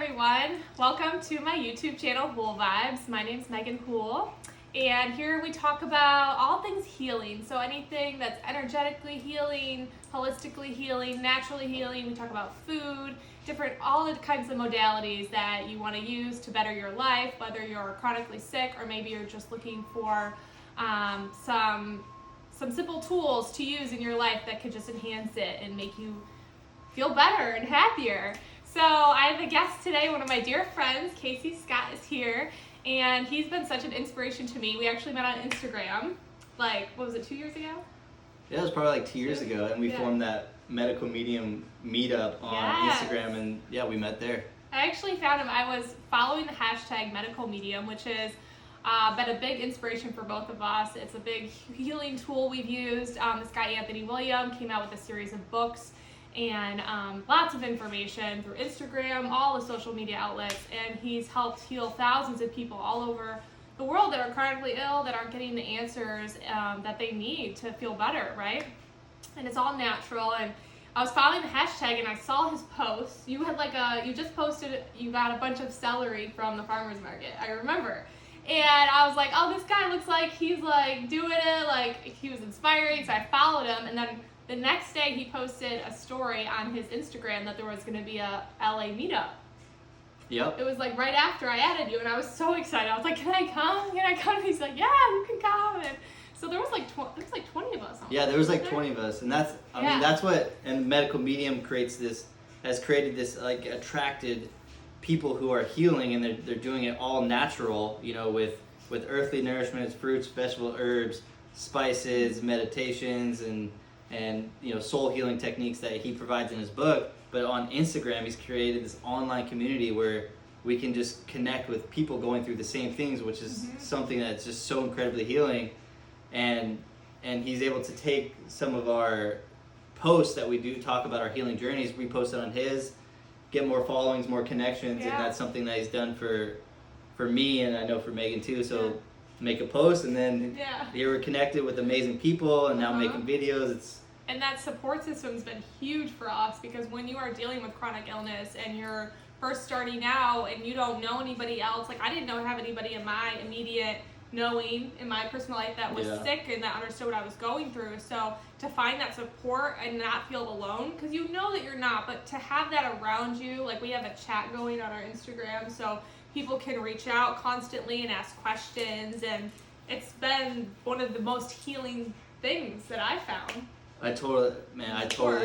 everyone. Welcome to my YouTube channel, Hool Vibes. My name's Megan Hool, and here we talk about all things healing. So anything that's energetically healing, holistically healing, naturally healing. We talk about food, all the kinds of modalities that you want to use to better your life, whether you're chronically sick or maybe you're just looking for some simple tools to use in your life that could just enhance it and make you feel better and happier. So I have a guest today, one of my dear friends, Cacey Scott is here, and he's been such an inspiration to me. We actually met on Instagram, what was it, 2 years ago? Yeah, it was probably like 2 years ago, and we formed that medical medium meetup on Instagram, and yeah, we met there. I actually found him. I was following the hashtag medical medium, which has been a big inspiration for both of us. It's a big healing tool we've used. This guy, Anthony William, came out with a series of books and lots of information through Instagram, all the social media outlets, and he's helped heal thousands of people all over the world that are chronically ill, that aren't getting the answers that they need to feel better, right? And it's all natural. And I was following the hashtag and I saw his post. You had you just posted, you got a bunch of celery from the farmer's market, I remember. And I was like, oh, this guy looks like he's doing it, he was inspiring, so I followed him. And then the next day he posted a story on his Instagram that there was going to be a LA meetup. Yep. It was right after I added you, and I was so excited. I was like, can I come? Can I come? And he's like, yeah, you can come. And so there was 20 of us. Yeah, there was 20 of us, and that's what, and medical medium has created this attracted people who are healing, and they're doing it all natural, with earthly nourishments, fruits, vegetable, herbs, spices, meditations, and soul healing techniques that he provides in his book. But on Instagram, he's created this online community where we can just connect with people going through the same things, which is something that's just so incredibly healing. And he's able to take some of our posts that we do talk about our healing journeys, repost it on his, get more followings, more connections, and that's something that he's done for me, and I know for Megan too. So make a post, and then here we're connected with amazing people, and now making videos. And that support system's been huge for us, because when you are dealing with chronic illness and you're first starting out and you don't know anybody else, I didn't have anybody in my immediate knowing in my personal life that was sick and that understood what I was going through. So to find that support and not feel alone, because you know that you're not, but to have that around you, we have a chat going on our Instagram, so people can reach out constantly and ask questions, and it's been one of the most healing things that I found. I totally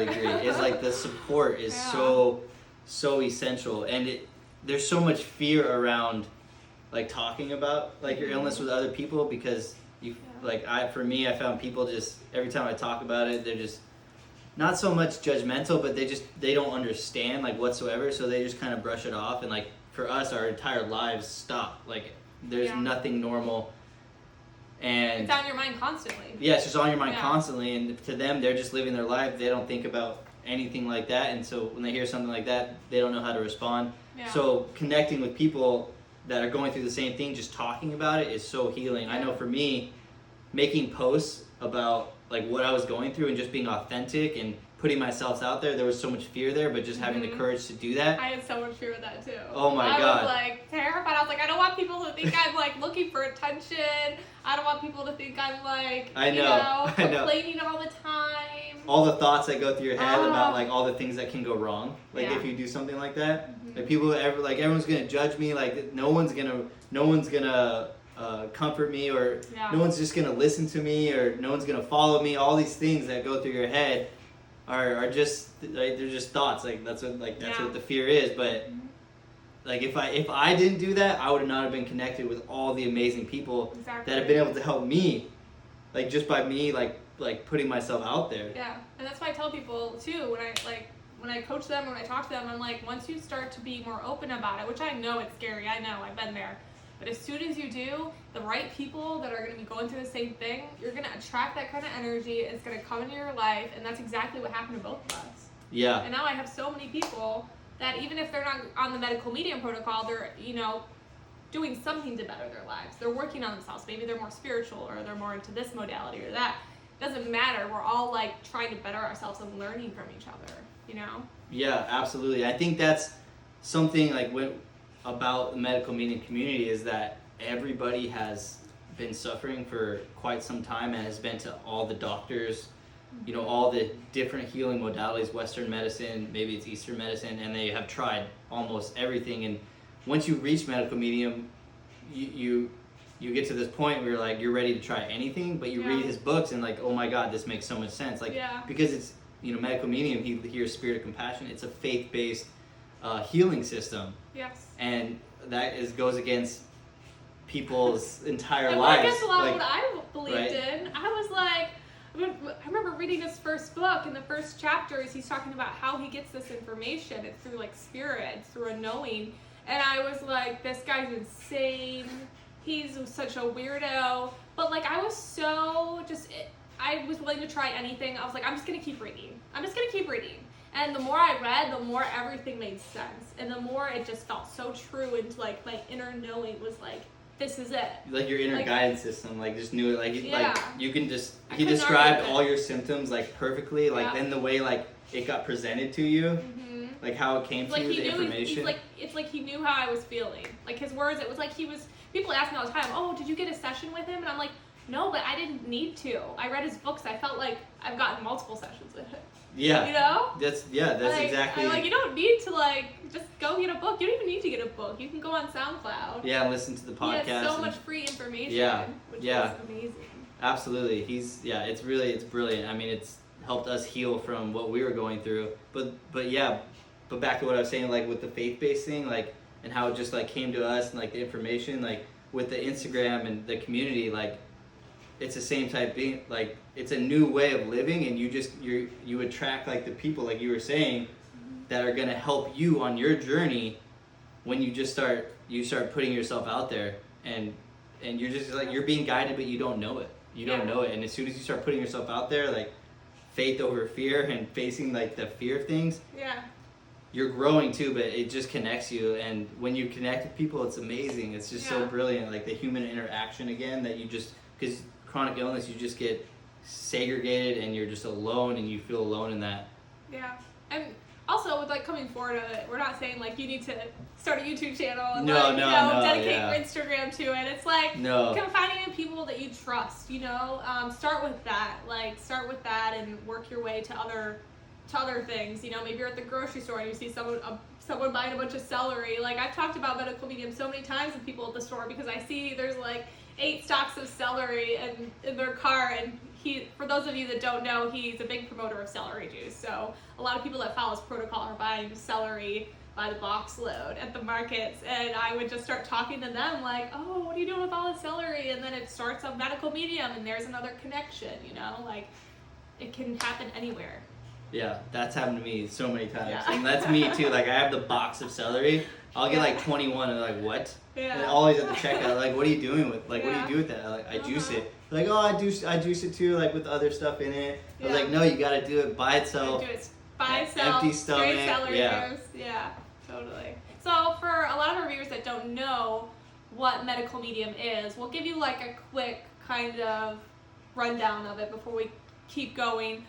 agree. It's the support is so essential, and there's so much fear around talking about your illness with other people, because I found people just, every time I talk about it, they're just not so much judgmental, but they don't understand whatsoever, so they just kind of brush it off. And for us, our entire lives stop. There's nothing normal. And it's on your mind constantly. Yeah, it's just on your mind constantly, and to them, they're just living their life. They don't think about anything like that, and so when they hear something like that, they don't know how to respond. Yeah. So connecting with people that are going through the same thing, just talking about it is so healing. I know for me, making posts about what I was going through and just being authentic and putting myself out there was so much fear there, but just having the courage to do that. I had so much fear with that too. Oh my God. I was terrified. I was I don't want people to think I'm looking for attention. I don't want people to think I'm complaining all the time. All the thoughts that go through your head about all the things that can go wrong. If you do something like that, people everyone's gonna judge me. No one's gonna comfort me, or no one's just gonna listen to me, or no one's gonna follow me. All these things that go through your head are just they're just thoughts. That's what the fear is. But if I didn't do that, I would not have been connected with all the amazing people that have been able to help me, just by me putting myself out there. Yeah, and that's why I tell people too, when I coach them, when I talk to them, I'm once you start to be more open about it, which I know it's scary, I know, I've been there, but as soon as you do, the right people that are going to be going through the same thing, you're going to attract that kind of energy. It's going to come into your life, and that's exactly what happened to both of us. Yeah. And now I have so many people that even if they're not on the medical medium protocol, they're doing something to better their lives. They're working on themselves. Maybe they're more spiritual, or they're more into this modality or that. It doesn't matter. We're all trying to better ourselves and learning from each other. Yeah, absolutely. I think that's something like about the medical medium community is that everybody has been suffering for quite some time and has been to all the doctors, you know, all the different healing modalities, Western medicine, maybe it's Eastern medicine, and they have tried almost everything. And once you reach medical medium, you get to this point where you're ready to try anything, but you read his books and like, oh my God, this makes so much sense. Because it's, you know, medical medium, he hears Spirit of Compassion. It's a faith-based healing system. Yes. And that goes against people's entire and lives. I guess a lot of what I believed in. I was like, I remember reading his first book, and the first chapter is he's talking about how he gets this information. It's through like spirit, through a knowing. And I was like, this guy's insane. He's such a weirdo. But like, I was so I was willing to try anything. I was like, I'm just going to keep reading. And the more I read, the more everything made sense. And the more it just felt so true, and like my inner knowing was like, this is it. Like your inner guidance system, like just knew it. Like you can just, he described all your symptoms like perfectly. Like then the way like it got presented to you, like how it came to you, the information. It's like he knew how I was feeling. Like his words, it was like people ask me all the time, oh, did you get a session with him? And I'm like, no, but I didn't need to. I read his books. I felt like I've gotten multiple sessions with him. Yeah. You know? That's like, exactly. I'm like, you don't need to just go get a book. You don't even need to get a book. You can go on SoundCloud. Yeah, and listen to the podcast. He has so much free information. Which is amazing. Absolutely. It's brilliant. I mean, it's helped us heal from what we were going through. But back to what I was saying, like with the faith-based thing, like, and how it just like came to us and like the information, like with the Instagram and the community, like it's the same type thing. Like it's a new way of living, and you attract like the people, like you were saying, that are gonna help you on your journey when you start putting yourself out there, and you're just like, you're being guided, but you don't know it. You don't know it, and as soon as you start putting yourself out there, like faith over fear and facing like the fear of things. Yeah. You're growing too, but it just connects you, and when you connect with people, it's amazing. It's just so brilliant, like the human interaction again, that because chronic illness, you just get segregated and you're just alone, and you feel alone in that. Yeah, and also with like coming forward, we're not saying like you need to start a YouTube channel and dedicate your Instagram to it. It's like finding people that you trust. Start with that, and work your way to other things. Maybe you're at the grocery store and you see someone buying a bunch of celery. Like I've talked about medical medium so many times with people at the store, because I see there's like 8 stalks of celery in their car, and for those of you that don't know, he's a big promoter of celery juice. So a lot of people that follow his protocol are buying celery by the box load at the markets, and I would just start talking to them like, oh, what are you doing with all the celery? And then it starts a medical medium, and there's another connection. Like it can happen anywhere. Yeah, that's happened to me so many times. Yeah. And that's me too. Like I have the box of celery. I'll get like 21 and they're like, what? Yeah. And always at the checkout, like, what are you doing with what do you do with that? Like, I juice it. They're like, oh, I juice it too, like with other stuff in it. I was like, no, you gotta do it by itself. Do it by itself. Empty stomach. Straight celery juice. Yeah, totally. So for a lot of our viewers that don't know what medical medium is, we'll give you like a quick kind of rundown of it before we keep going.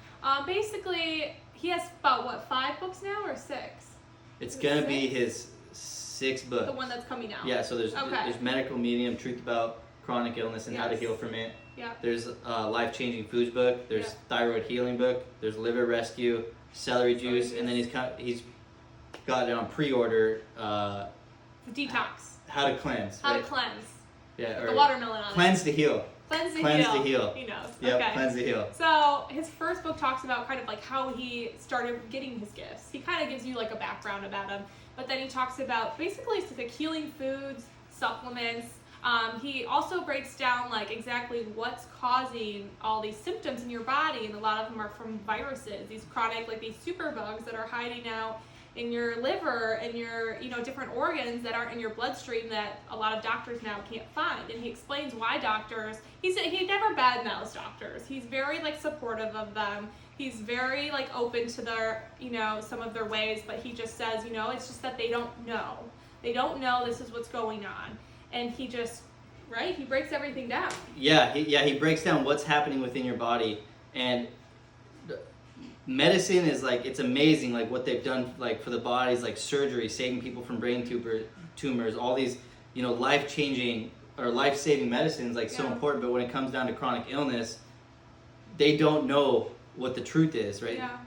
Basically, he has about 5 books now, or 6? It's gonna be his 6th book. The one that's coming out. Yeah. So there's medical medium, truth about chronic illness and how to heal from it. Yeah. There's life-changing foods book. There's thyroid healing book. There's liver rescue, celery juice, and then he's got it on pre-order. Detox. How to cleanse. How to cleanse. Yeah. Or the watermelon on cleanse it. To heal. Cleanse to heal. He knows. Yep, cleanse to heal. So his first book talks about kind of like how he started getting his gifts. He kind of gives you like a background about him, but then he talks about basically like healing foods, supplements. He also breaks down like exactly what's causing all these symptoms in your body, and a lot of them are from viruses. These chronic, like these superbugs that are hiding out in your liver and your different organs that aren't in your bloodstream that a lot of doctors now can't find. And he explains why doctors, he never badmouths doctors. He's very like supportive of them. He's very like open to their some of their ways, but he just says it's just that they don't know this is what's going on, and he just he breaks everything down. He breaks down what's happening within your body. And medicine is like, it's amazing, like what they've done, like for the bodies, like surgery, saving people from brain tumors, all these, you know, life-changing or life-saving medicines, like so important. But when it comes down to chronic illness, they don't know what the truth is, right? Yeah.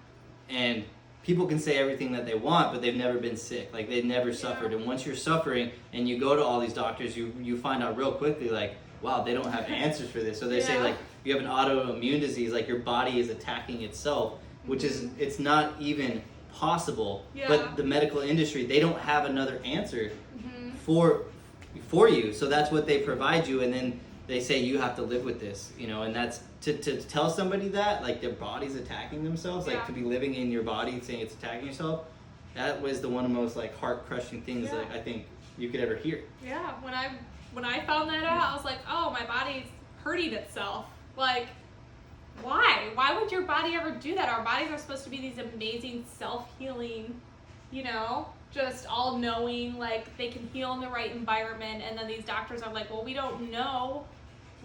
And people can say everything that they want, but they've never been sick. Like they've never suffered. And once you're suffering and you go to all these doctors, you find out real quickly, like, wow, they don't have answers for this. So they say, like, you have an autoimmune disease, like your body is attacking itself, which is, it's not even possible. But the medical industry, they don't have another answer for you. So that's what they provide you, and then they say you have to live with this, you know. And that's to tell somebody that, like, their body's attacking themselves, like to be living in your body saying it's attacking yourself, that was the one of the most like heart-crushing things that I think you could ever hear. Yeah, when I found that out, I was like, oh, my body's hurting itself. Like, why? Why would your body ever do that? Our bodies are supposed to be these amazing self-healing, you know, just all-knowing, like they can heal in the right environment. And then these doctors are like, well, we don't know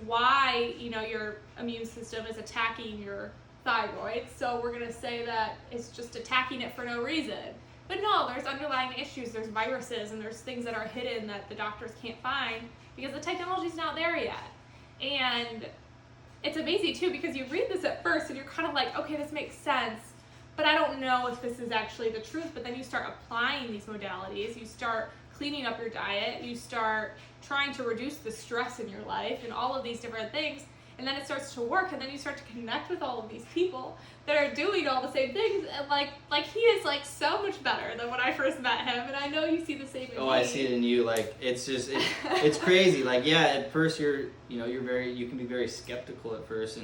why, you know, your immune system is attacking your thyroid, so we're going to say that it's just attacking it for no reason. But no, there's underlying issues, there's viruses, and there's things that are hidden that the doctors can't find because the technology's not there yet. And it's amazing too, because you read this at first and you're kind of like, okay, this makes sense, but I don't know if this is actually the truth. But then you start applying these modalities, you start cleaning up your diet, you start trying to reduce the stress in your life and all of these different things, and then it starts to work, and then you start to connect with all of these people that are doing all the same things, and like he is like so much better than when I first met him, and I know you see the same in me. I see it in you. Like, it's just it's crazy. Like, yeah, at first you can be very skeptical at first,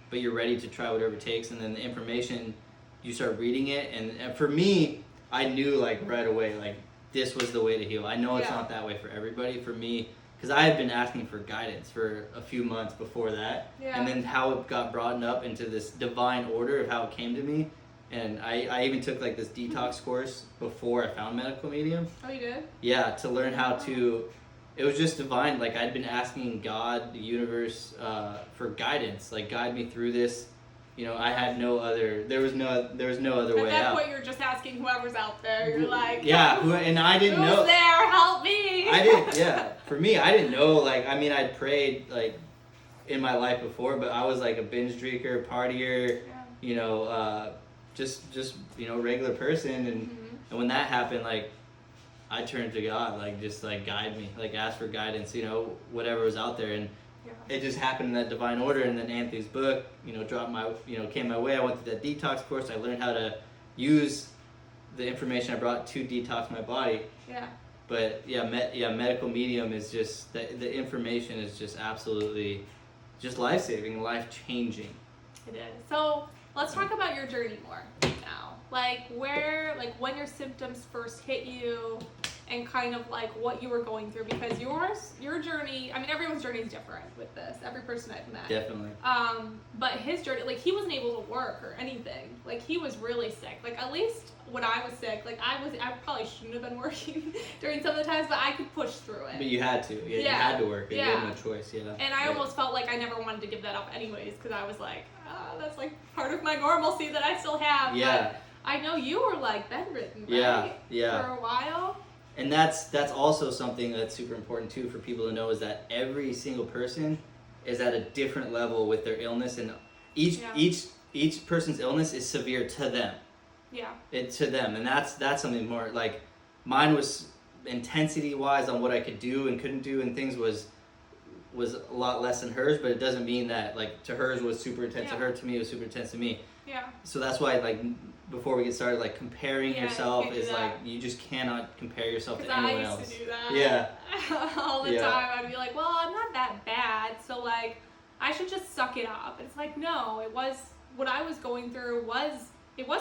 but you're ready to try whatever it takes, and then the information, you start reading it, and for me, I knew like right away, like, this was the way to heal. I know it's not that way for everybody. For me, because I had been asking for guidance for a few months before that, and then how it got brought up into this divine order of how it came to me. And I even took like this detox course before I found Medical Medium. Oh, you did? Yeah, to learn how to. It was just divine. Like, I'd been asking God, the universe, for guidance. Like, guide me through this. You know, I had no other. There was no other way out. At that point, you're just asking whoever's out there. You're like, and I didn't know. Who's there? Help me! I didn't. Yeah, for me, I didn't know. Like, I mean, I'd prayed like in my life before, but I was like a binge drinker, partier. You know, just you know, regular person, and when that happened, like, I turned to God, like, just like guide me, like ask for guidance. You know, whatever was out there, and. It just happened in that divine order, and then Anthony's book, you know, came my way. I went through that detox course. I learned how to use the information I brought to detox my body. Yeah. But Medical Medium is just the information is just absolutely, just life-saving, life-changing. It is. So let's talk about your journey more now. Like when your symptoms first hit you, and kind of like what you were going through, because your journey, I mean, everyone's journey is different with this, every person I've met. Definitely. But his journey, like, he wasn't able to work or anything. Like, he was really sick. Like, at least when I was sick, like, I probably shouldn't have been working during some of the times, but I could push through it. But you had to. You had to work. You had no choice. And I almost felt like I never wanted to give that up anyways, because I was like, that's like part of my normalcy that I still have. Yeah. But I know you were like bedridden, right? Yeah. For a while. And that's also something that's super important too for people to know, is that every single person is at a different level with their illness, and each person's illness is severe to them. Yeah. To them, and that's something more like mine was intensity wise on what I could do and couldn't do, and things was a lot less than hers, but it doesn't mean that like to hers was super intense to her, to me it was super intense to me. Yeah. So that's why, like, before we get started, like, comparing yourself is like, you just cannot compare yourself to anyone else. I used to do that. Yeah. All the time. I'd be like, well, I'm not that bad, so like, I should just suck it up. It's like, no, what I was going through was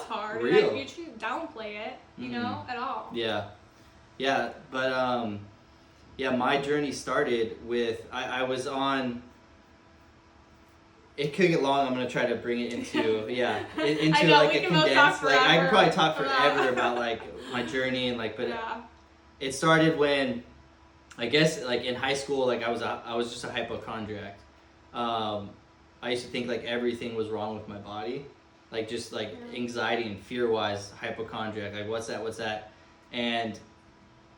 hard. Real. And you shouldn't downplay it, you know, at all. Yeah. Yeah, but my journey started with, I was on. It could get long. I'm gonna try to bring it into into like a condensed. Like, I could probably talk forever about like my journey and like, but it started when, I guess, like in high school, like I was just a hypochondriac. I used to think like everything was wrong with my body, like just like anxiety and fear wise, hypochondriac, like what's that, and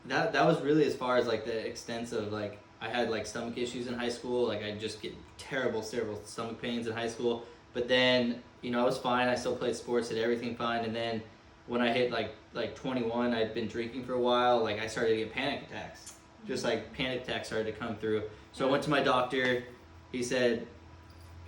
that was really as far as like the extent of like I had like stomach issues in high school, like I just get terrible stomach pains in high school, but then I was fine, I still played sports, did everything fine, and then when I hit like 21, I'd been drinking for a while, like I started to get panic attacks, just like panic attacks started to come through. So I went to my doctor, he said,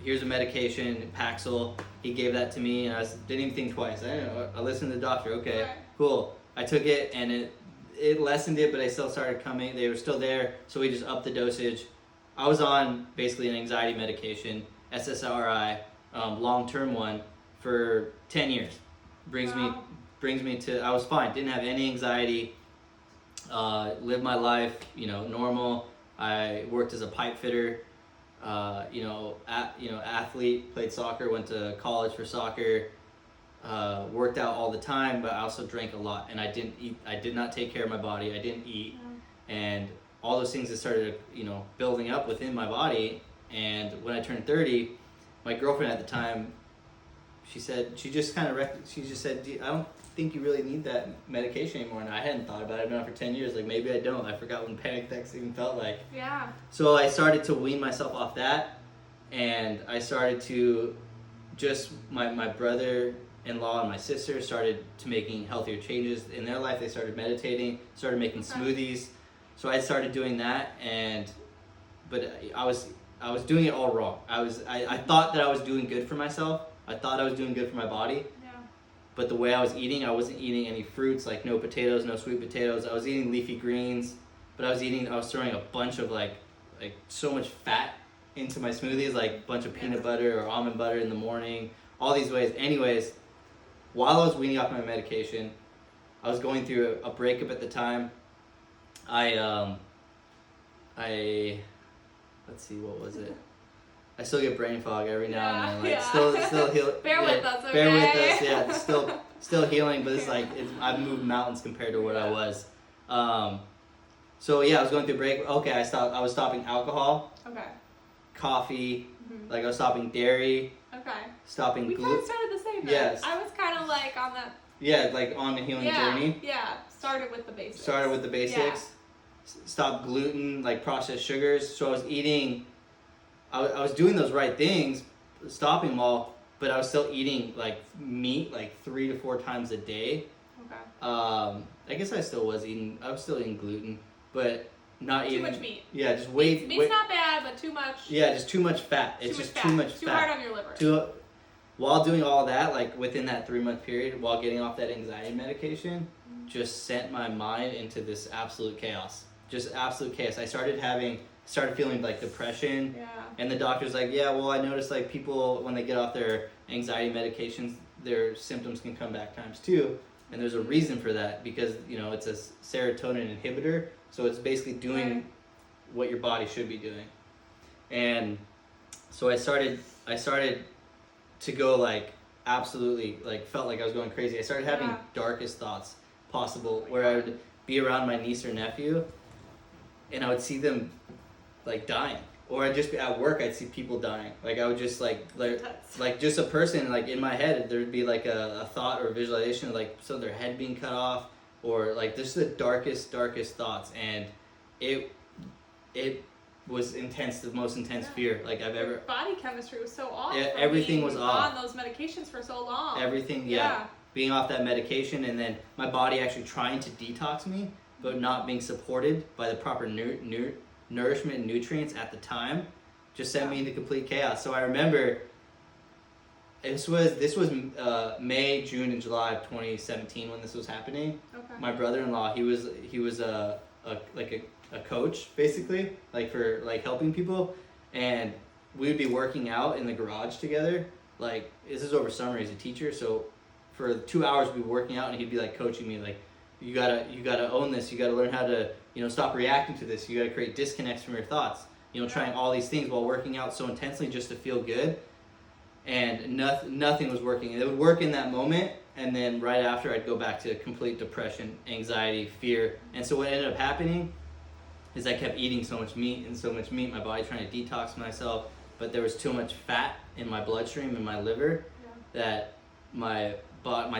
here's a medication, Paxil. He gave that to me, and I didn't even think twice. I listened to the doctor. Okay, cool. I took it, and it lessened it, but they still started coming. They were still there, so we just upped the dosage. I was on basically an anxiety medication, SSRI, long-term one, for 10 years. Brings me to, I was fine. Didn't have any anxiety. Lived my life, normal. I worked as a pipe fitter. Athlete, played soccer, went to college for soccer, worked out all the time, but I also drank a lot, and I didn't eat. I did not take care of my body. I didn't eat, and all those things that started, building up within my body. And when I turned 30, my girlfriend at the time, she said, she just said, I don't think you really need that medication anymore. And I hadn't thought about it. I've been on for 10 years. Like, maybe I don't. I forgot what panic attacks even felt like. Yeah. So I started to wean myself off that, and I started to just, my brother-in-law and my sister started to making healthier changes in their life. They started meditating, started making smoothies. So I started doing that, but I was doing it all wrong. I thought that I was doing good for myself. I thought I was doing good for my body. But the way I was eating, I wasn't eating any fruits, like no potatoes, no sweet potatoes. I was eating leafy greens, but I was throwing a bunch of like so much fat into my smoothies, like a bunch of peanut butter or almond butter in the morning, all these ways. Anyways, while I was weaning off my medication, I was going through a breakup at the time. Let's see, what was it? I still get brain fog every now and then. Like still heal. Bear with us, okay? Bear with us, yeah. It's still healing, but it's like I've moved mountains compared to what I was. So yeah, I was going through a break. Okay, I was stopping alcohol. Okay. Coffee. Mm-hmm. Like I was stopping dairy. Okay. Stopping gluten. We kind of started the same. Yes. I was kind of like on that. Yeah, like on the healing journey. Yeah. Started with the basics. Yeah. Stopped gluten, like processed sugars. So I was eating. I was doing those right things, stopping them all, but I was still eating like meat like 3 to 4 times a day. Okay. I guess I was still eating gluten, but not eating too much meat. Yeah, just Meat's not bad, but too much. Yeah, just too much fat. It's just too much fat. Too hard on your liver. While doing all that, like within that 3-month period, while getting off that anxiety medication, just sent my mind into this absolute chaos. Just absolute chaos. I started feeling like depression. Yeah. And the doctor's like, yeah, well, I noticed like people, when they get off their anxiety medications, their symptoms can come back times 2. And there's a reason for that, because, it's a serotonin inhibitor. So it's basically doing what your body should be doing. And so I started to go like absolutely, like felt like I was going crazy. I started having darkest thoughts possible, where I would be around my niece or nephew and I would see them like dying. Or I'd just be at work, I'd see people dying. Like I would just like just a person, like in my head, there'd be like a thought or a visualization of like some of their head being cut off, or like just the darkest thoughts. And it was intense, the most intense fear like I've ever. Your body chemistry was so off. Yeah, everything was off. On those medications for so long. Everything, yeah. Being off that medication, and then my body actually trying to detox me, but not being supported by the proper nourishment and nutrients at the time, just sent me into complete chaos. So I remember this was May, June, and July of 2017 when this was happening. Okay. My brother-in-law, he was a coach basically, like for like helping people, and we would be working out in the garage together. Like this is over summer. He's a teacher, so for 2 hours we'd be working out, and he'd be like coaching me, like you gotta own this. You gotta learn how to stop reacting to this. You gotta create disconnects from your thoughts. Trying all these things while working out so intensely just to feel good, and nothing was working. It would work in that moment, and then right after I'd go back to complete depression, anxiety, fear. And so what ended up happening is I kept eating so much meat, my body trying to detox myself, but there was too much fat in my bloodstream, in my liver, that my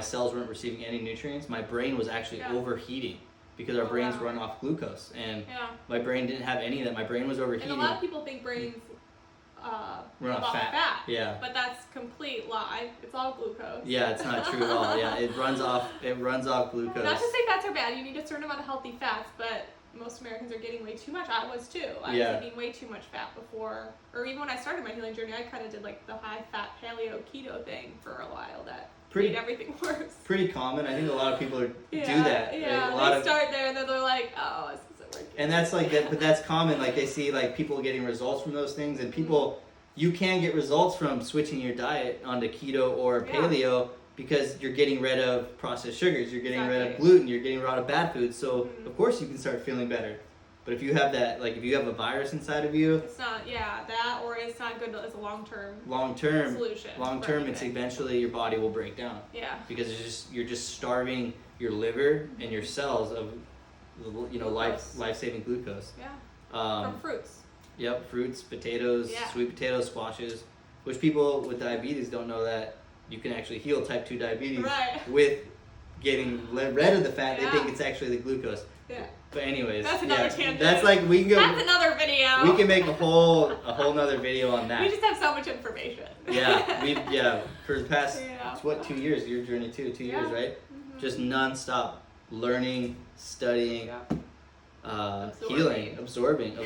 cells weren't receiving any nutrients. My brain was actually overheating because our brains run off glucose, and my brain didn't have any of that. My brain was overheating. And a lot of people think brains run off fat. Yeah. But that's complete lie. It's all glucose. Yeah, it's not true at all. Yeah, it runs off glucose. Not to say fats are bad. You need a certain amount of healthy fats, but most Americans are getting way too much. I was too. I was eating way too much fat before, or even when I started my healing journey, I kind of did like the high fat paleo keto thing for a while. That made everything worse. Pretty common. I think a lot of people do that. Yeah, they start there and then they're like, oh, this isn't working. And that's like that, but that's common. Like they see like people getting results from those things, and people, you can get results from switching your diet onto keto or paleo because you're getting rid of processed sugars, you're getting rid of gluten, you're getting rid of bad foods. So of course you can start feeling better. But if you have that, like if you have a virus inside of you, it's not that, or it's not good as a long term solution. Long term, it's eventually your body will break down. Yeah. Because you're just starving your liver and your cells of life saving glucose. Yeah. From fruits. Yep, fruits, potatoes, sweet potatoes, squashes, which people with diabetes don't know that you can actually heal type 2 diabetes with getting rid of the fat. They think it's actually the glucose. Yeah. But anyways, that's another tangent. That's like we can go. That's another video. We can make a whole nother video on that. We just have so much information. For the past 2 years, your journey too, 2 years, right? Mm-hmm. Just nonstop learning, studying, healing, absorbing.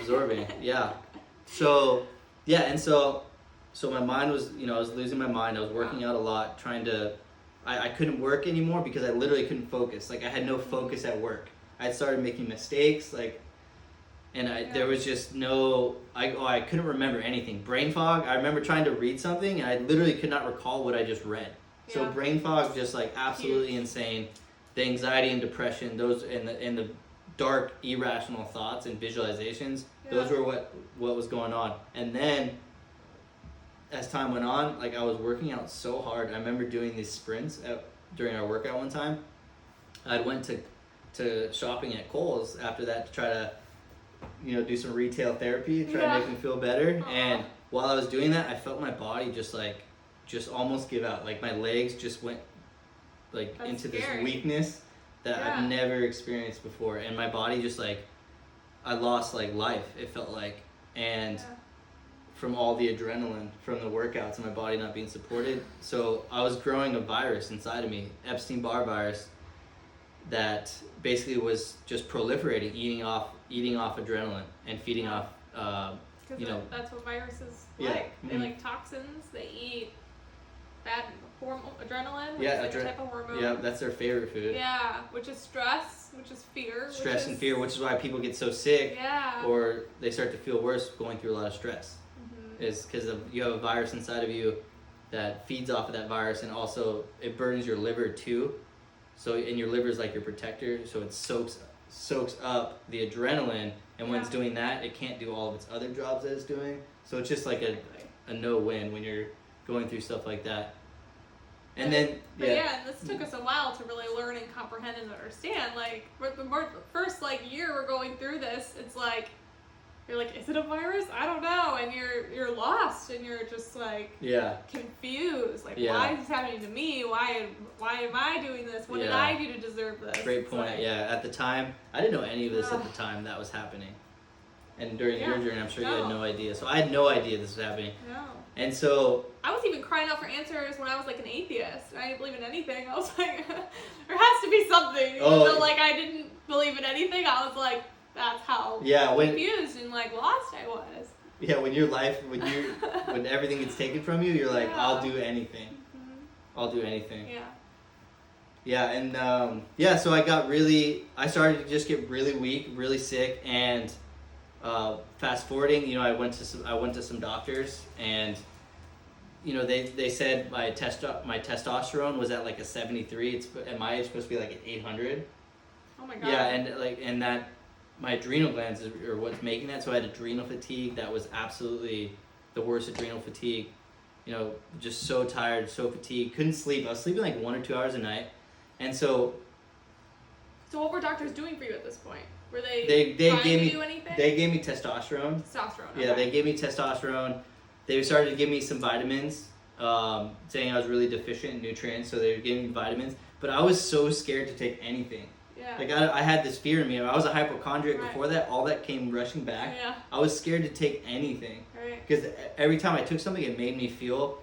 So my mind was, I was losing my mind. I was working out a lot, trying to. I couldn't work anymore because I literally couldn't focus. Like I had no focus at work. I started making mistakes, there was just no, I couldn't remember anything. Brain fog, I remember trying to read something and I literally could not recall what I just read. Yeah. So brain fog, just like absolutely insane. The anxiety and depression, those and the dark, irrational thoughts and visualizations, those were what was going on. And then as time went on, like I was working out so hard. I remember doing these sprints during our workout one time. I went to shopping at Kohl's after that to try to, do some retail therapy, try to make me feel better. Aww. And while I was doing that, I felt my body just almost give out. Like my legs just went into this weakness that I've never experienced before. And my body just I lost life, it felt like. And from all the adrenaline from the workouts and my body not being supported. So I was growing a virus inside of me, Epstein-Barr virus, that basically was just proliferating, eating off adrenaline and feeding off. That's what viruses like. They like toxins. They eat bad adrenaline, which is a type of hormone. Yeah, that's their favorite food. Yeah, which is stress, which is fear. Stress and fear, which is why people get so sick. Yeah. Or they start to feel worse going through a lot of stress. Mm-hmm. Is because you have a virus inside of you that feeds off of that virus, and also it burdens your liver too. So, and your liver is like your protector, so it soaks up the adrenaline, and when it's doing that, it can't do all of its other jobs that it's doing. So it's just like a no-win when you're going through stuff like that. And then, and this took us a while to really learn and comprehend and understand. Like, the first year we're going through this, it's like, you're like, is it a virus? I don't know. And you're lost and you're just confused. Like, why is this happening to me? Why am I doing this? What did I do to deserve this? Great point. At the time, I didn't know any of this at the time that was happening. And during your journey, I'm sure you had no idea. So I had no idea this was happening. No. And so I was even crying out for answers when I was an atheist. I didn't believe in anything. I was like, there has to be something. Even though I didn't believe in anything, I was like, that's how confused and lost I was. Yeah, when your life, when everything gets taken from you, you're like, I'll do anything. Mm-hmm. I'll do anything. Yeah. Yeah, and so I started to just get really weak, really sick, and fast forwarding, I went to some doctors, and they said my testosterone was at a 73. It's at my age supposed to be at 800. Oh my god. Yeah, and that my adrenal glands are what's making that. So I had adrenal fatigue. That was absolutely the worst adrenal fatigue. Just so tired, so fatigued, couldn't sleep. I was sleeping 1 or 2 hours a night, and so what were doctors doing for you at this point? Were they gave to me do anything? They gave me testosterone. Testosterone. Okay. Yeah, they gave me testosterone. They started to give me some vitamins saying I was really deficient in nutrients, so they were giving me vitamins. But I was so scared to take anything. Yeah. Like I had this fear in me. I was a hypochondriac before that. All that came rushing back. Yeah. I was scared to take anything. Right. Because every time I took something, it made me feel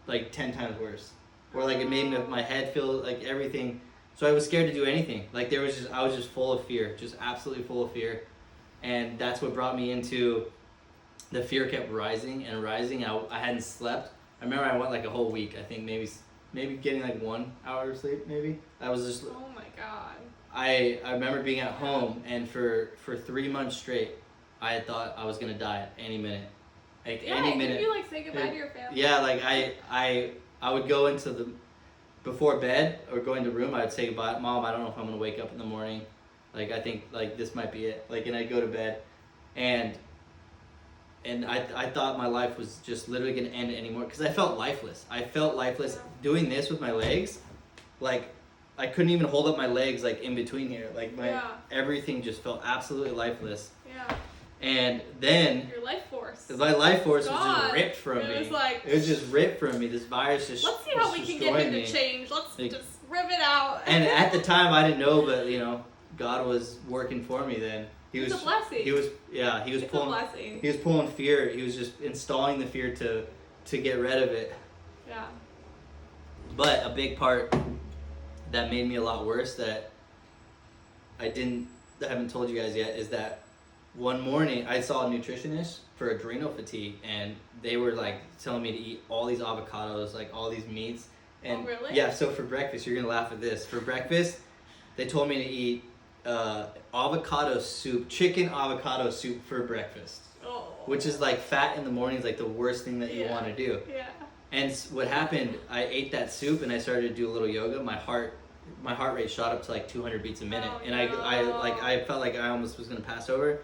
like 10 times worse. Or like it made my head feel like everything. So I was scared to do anything. Like I was just full of fear, just absolutely full of fear. And that's what brought me into, the fear kept rising and rising. I hadn't slept. I remember I went like a whole week. I think maybe getting like 1 hour of sleep. Maybe I was just. Oh my God. I remember being at home, and for 3 months straight, I had thought I was gonna die at any minute. Like any minute. Did you like say goodbye to your family? Yeah, like I would go into before bed or go into the room. I'd say goodbye, Mom. I don't know if I'm gonna wake up in the morning. Like I think like this might be it. Like, and I'd go to bed, and I thought my life was just literally gonna end anymore because I felt lifeless. Doing this with my legs, like I couldn't even hold up my legs like in between here. Like everything just felt absolutely lifeless. Yeah. And then your life force. My life force was God. just ripped from me. It was just ripped from me. This virus just. Let's see how we can get him to change. Let's just rip it out. And at the time I didn't know, but God was working for me then. It's a blessing. He was it's pulling. A blessing. He was pulling fear. He was just installing the fear to get rid of it. Yeah. But a big part that made me a lot worse that I haven't told you guys yet is that one morning I saw a nutritionist for adrenal fatigue, and they were like telling me to eat all these avocados, like all these meats. And oh, really? Yeah, so for breakfast, you're gonna laugh at this. For breakfast, they told me to eat avocado soup, chicken avocado soup for breakfast. Oh. Which is like fat in the morning is like the worst thing that you want to do. Yeah. And what happened, I ate that soup and I started to do a little yoga. My heart rate shot up to like 200 beats a minute. And I felt like I almost was going to pass over.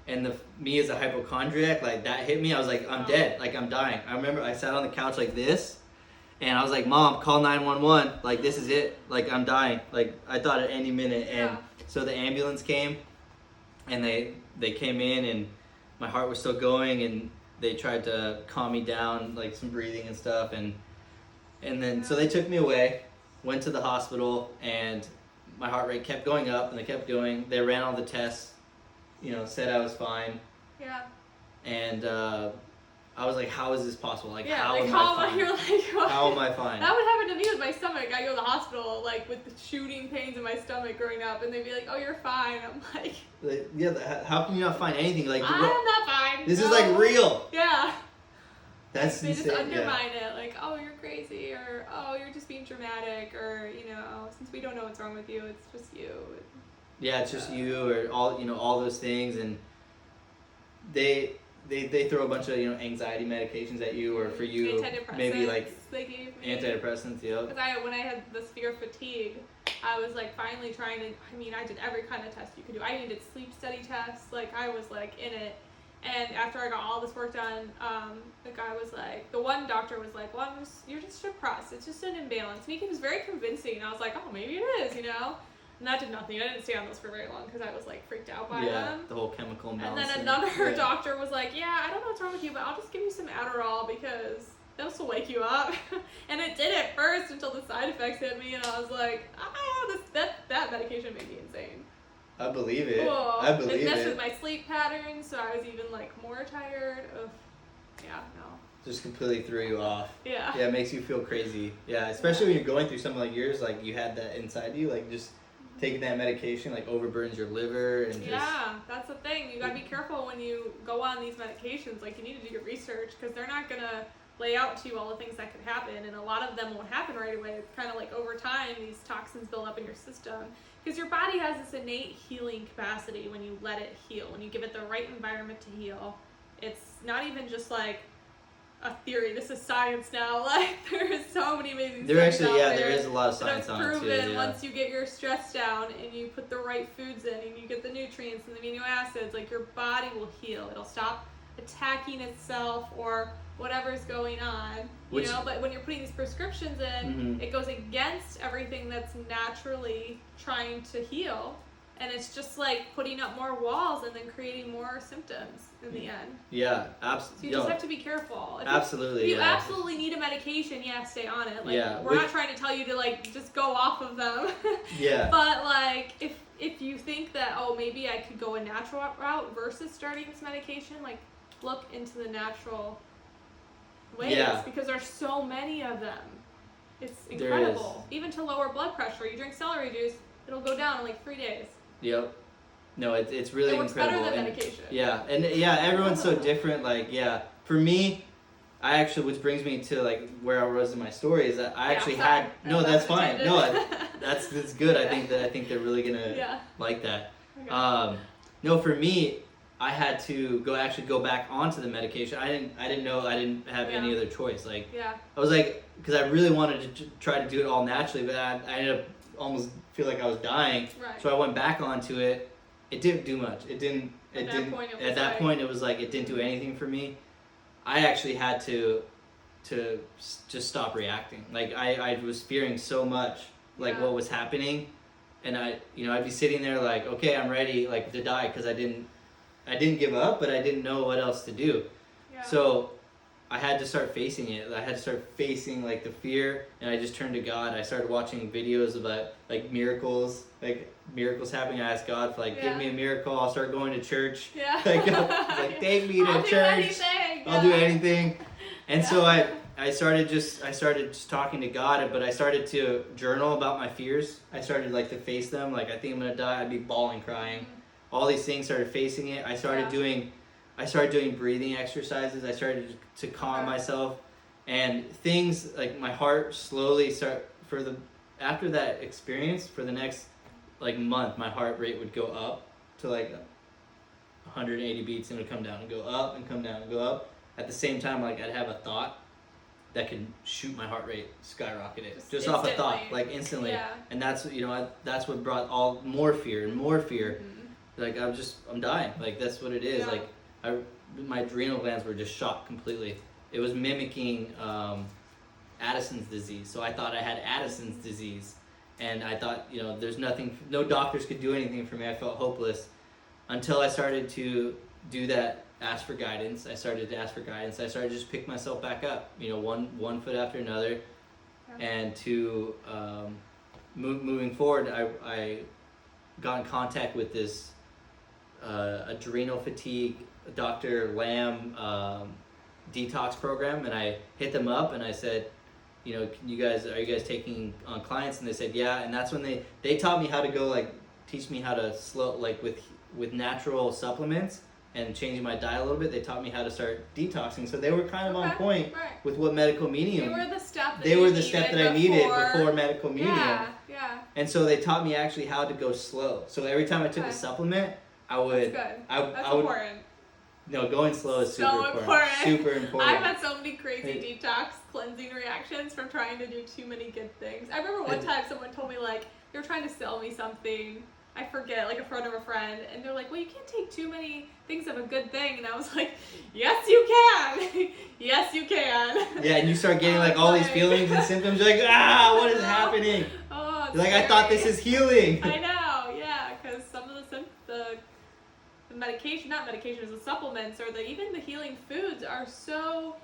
And me as a hypochondriac, like that hit me. I was like, I'm dead. Like I'm dying. I remember I sat on the couch like this. And I was like, Mom, call 911. Like, this is it. Like, I'm dying. Like, I thought at any minute. And so the ambulance came. And they came in. And my heart was still going. And they tried to calm me down, like some breathing and stuff. And then, so they took me away. Went to the hospital. And my heart rate kept going up. And they kept going. They ran all the tests. Said I was fine. Yeah. And I was like, how is this possible? Like, how am I fine? You're like, how am I fine? That would happen to me with my stomach. I go to the hospital, like, with the shooting pains in my stomach growing up, and they'd be like, oh, you're fine. I'm like... Yeah, how can you not find anything? Like, I'm not fine. This is, like, real. Yeah. That's They insane. just undermine it, like, oh, you're crazy, or, oh, you're just being dramatic, or, since we don't know what's wrong with you, it's just you. Yeah, it's just you, or all those things, and they throw a bunch of anxiety medications at you, or for you maybe like they gave me antidepressants. Yeah. Because when I had this fear of fatigue, I was like finally trying to. I mean, I did every kind of test you could do. I even did sleep study tests. Like I was like in it. And after I got all this work done, the one doctor was like, well, you're just depressed. It's just an imbalance. And he was very convincing. And I was like, oh, maybe it is, And that did nothing. I didn't stay on those for very long because I was like freaked out by them. Yeah, the whole chemical imbalance. And then another doctor was like, yeah, I don't know what's wrong with you, but I'll just give you some Adderall because this will wake you up. And it did at first until the side effects hit me, and I was like, that medication made me insane. I believe it. Cool. I believe it messed it. with my sleep patterns, so I was even like more tired. Just completely threw you off. Yeah. Yeah, it makes you feel crazy. Yeah, especially when you're going through something like yours, like you had that inside you, like just taking that medication like overburdens your liver and that's the thing. You gotta be careful when you go on these medications. Like you need to do your research because they're not gonna lay out to you all the things that could happen, and a lot of them won't happen right away. It's kind of like over time these toxins build up in your system because your body has this innate healing capacity when you let it heal, when you give it the right environment to heal. It's not even just like a theory. This is science now. Like there is so many amazing studies out there. There is a lot of science on it too. Proven once you get your stress down and you put the right foods in and you get the nutrients and the amino acids, like your body will heal. It'll stop attacking itself or whatever's going on. But when you're putting these prescriptions in, it goes against everything that's naturally trying to heal. And it's just like putting up more walls and then creating more symptoms in the end. Yeah, absolutely. So you just have to be careful. Absolutely. If you absolutely need a medication, stay on it. Like, we're not trying to tell you to like just go off of them. Yeah. But like if you think that, oh, maybe I could go a natural route versus starting this medication, like look into the natural ways because there's so many of them. It's incredible. Even to lower blood pressure, you drink celery juice, it'll go down in like 3 days. Yep. No, it's really incredible. It works better than medication. Everyone's so different. Like, for me, I actually, which brings me to like where I was in my story, is that I actually had. No, that's fine. No, that's good. I think they're really gonna like that. Okay. No, for me, I had to go back onto the medication. I didn't know I didn't have any other choice. Like, I was like, because I really wanted to try to do it all naturally, but I ended up almost feel like I was dying. Right. So I went back onto it. It didn't do much. At that point, it was like it didn't do anything for me. I actually had to just stop reacting. Like I was fearing so much, like what was happening, and I'd be sitting there like, okay, I'm ready, like to die, because I didn't give up, but I didn't know what else to do. Yeah. So I had to start facing it. I had to start facing like the fear, and I just turned to God. I started watching videos about like miracles happening. I asked God for give me a miracle. I'll start going to church. Yeah. Take me to church. I'll do anything. And so I started just talking to God, but I started to journal about my fears. I started to face them. Like, I think I'm gonna die. I'd be bawling, crying. Mm-hmm. All these things, started facing it. I started doing breathing exercises. I started to calm myself, and things like my heart slowly after that experience, for the next month, my heart rate would go up to 180 beats, and it would come down and go up and come down and go up. At the same time, I'd have a thought that could shoot my heart rate skyrocket just off a thought, instantly. Yeah. And that's that's what brought more fear and more fear. Mm-hmm. I'm dying. That's what it is. Yeah. My adrenal glands were just shot completely. It was mimicking Addison's disease. So I thought I had Addison's disease, and I thought there's nothing. No doctors could do anything for me. I felt hopeless until I started to do that. Ask for guidance. I started to ask for guidance. I started to just pick myself back up. One foot after another, and to moving forward, I got in contact with this Adrenal Fatigue, Dr. Lamb detox program, and I hit them up and I said, are you guys taking on clients? And they said, yeah. And that's when they taught me how to go teach me how to slow with natural supplements and changing my diet a little bit. They taught me how to start detoxing. So they were kind of on point with what medical medium. They were the step that I needed before medical medium. Yeah. And so they taught me actually how to go slow. So every time I took a supplement, I would. That's good. That's important. No, going slow is super important. Super important. I've had so many crazy detox cleansing reactions from trying to do too many good things. I remember one time someone told me they were trying to sell me something. I forget, a friend of a friend, and they're like, well, you can't take too many things of a good thing. And I was like, yes, you can. Yes, you can. Yeah, and you start getting all these feelings and symptoms. You're like, what is happening? Oh, it's You're like, scary. I thought this is healing. I know, yeah, because some of the medication, not medications, the supplements, or even the healing foods are so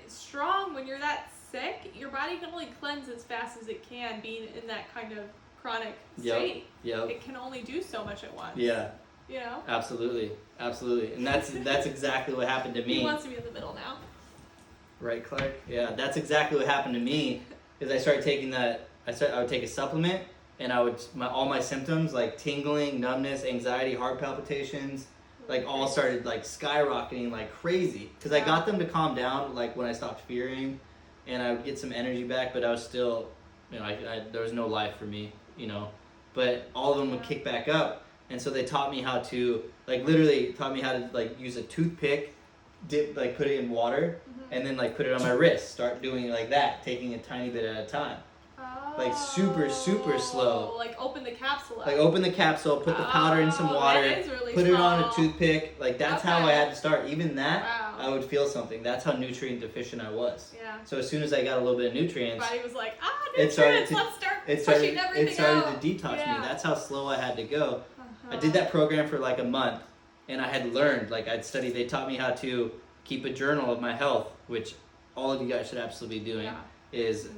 strong when you're that sick. Your body can only cleanse as fast as it can, being in that kind of chronic state. Yep. It can only do so much at once. Yeah. Absolutely. And that's exactly what happened to me. He wants to be in the middle now. Right, Clark? Yeah, that's exactly what happened to me. Is I started taking that. I would take a supplement, and all my symptoms like tingling, numbness, anxiety, heart palpitations, all started skyrocketing like crazy. Because I got them to calm down when I stopped fearing, and I would get some energy back. But I was still, there was no life for me. But all of them would kick back up, and so they taught me how to literally taught me how to use a toothpick, dip put it in water, and then put it on my wrist, start doing it that, taking a tiny bit at a time. Super slow. Open the capsule up. Open the capsule, put the powder in some water, that is really put slow. it on a toothpick. That's how I had to start. Even that, I would feel something. That's how nutrient deficient I was. Yeah. So as soon as I got a little bit of nutrients, body was like, nutrients, let's start pushing everything out. It started to detox me. That's how slow I had to go. I did that program for like a month, and I had learned, like I'd studied, they taught me how to keep a journal of my health, which all of you guys should absolutely be doing, is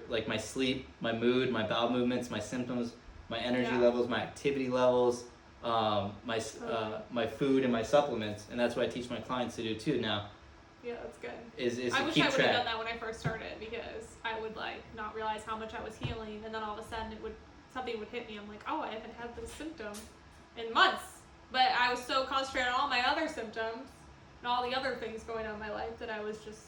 like my sleep, my mood, my bowel movements, my symptoms, my energy levels, my activity levels, my food and my supplements, and that's what I teach my clients to do too now. Yeah, that's good. Is I to wish keep I would track. have done that when I first started, because I would like not realize how much I was healing, and then all of a sudden something would hit me. I'm like, oh, I haven't had this symptom in months, but I was so concentrated on all my other symptoms and all the other things going on in my life that I was just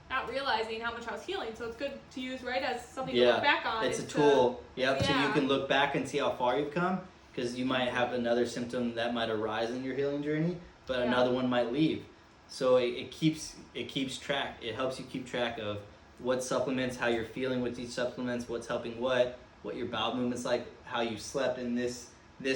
not realizing how much I was healing. So it's good to use, right, as something to look back on. It's a tool. So you can look back and see how far you've come, because you might have another symptom that might arise in your healing journey, but another one might leave. So it keeps track. It helps you keep track of what supplements, how you're feeling with these supplements, what's helping what your bowel movement's like, how you slept in this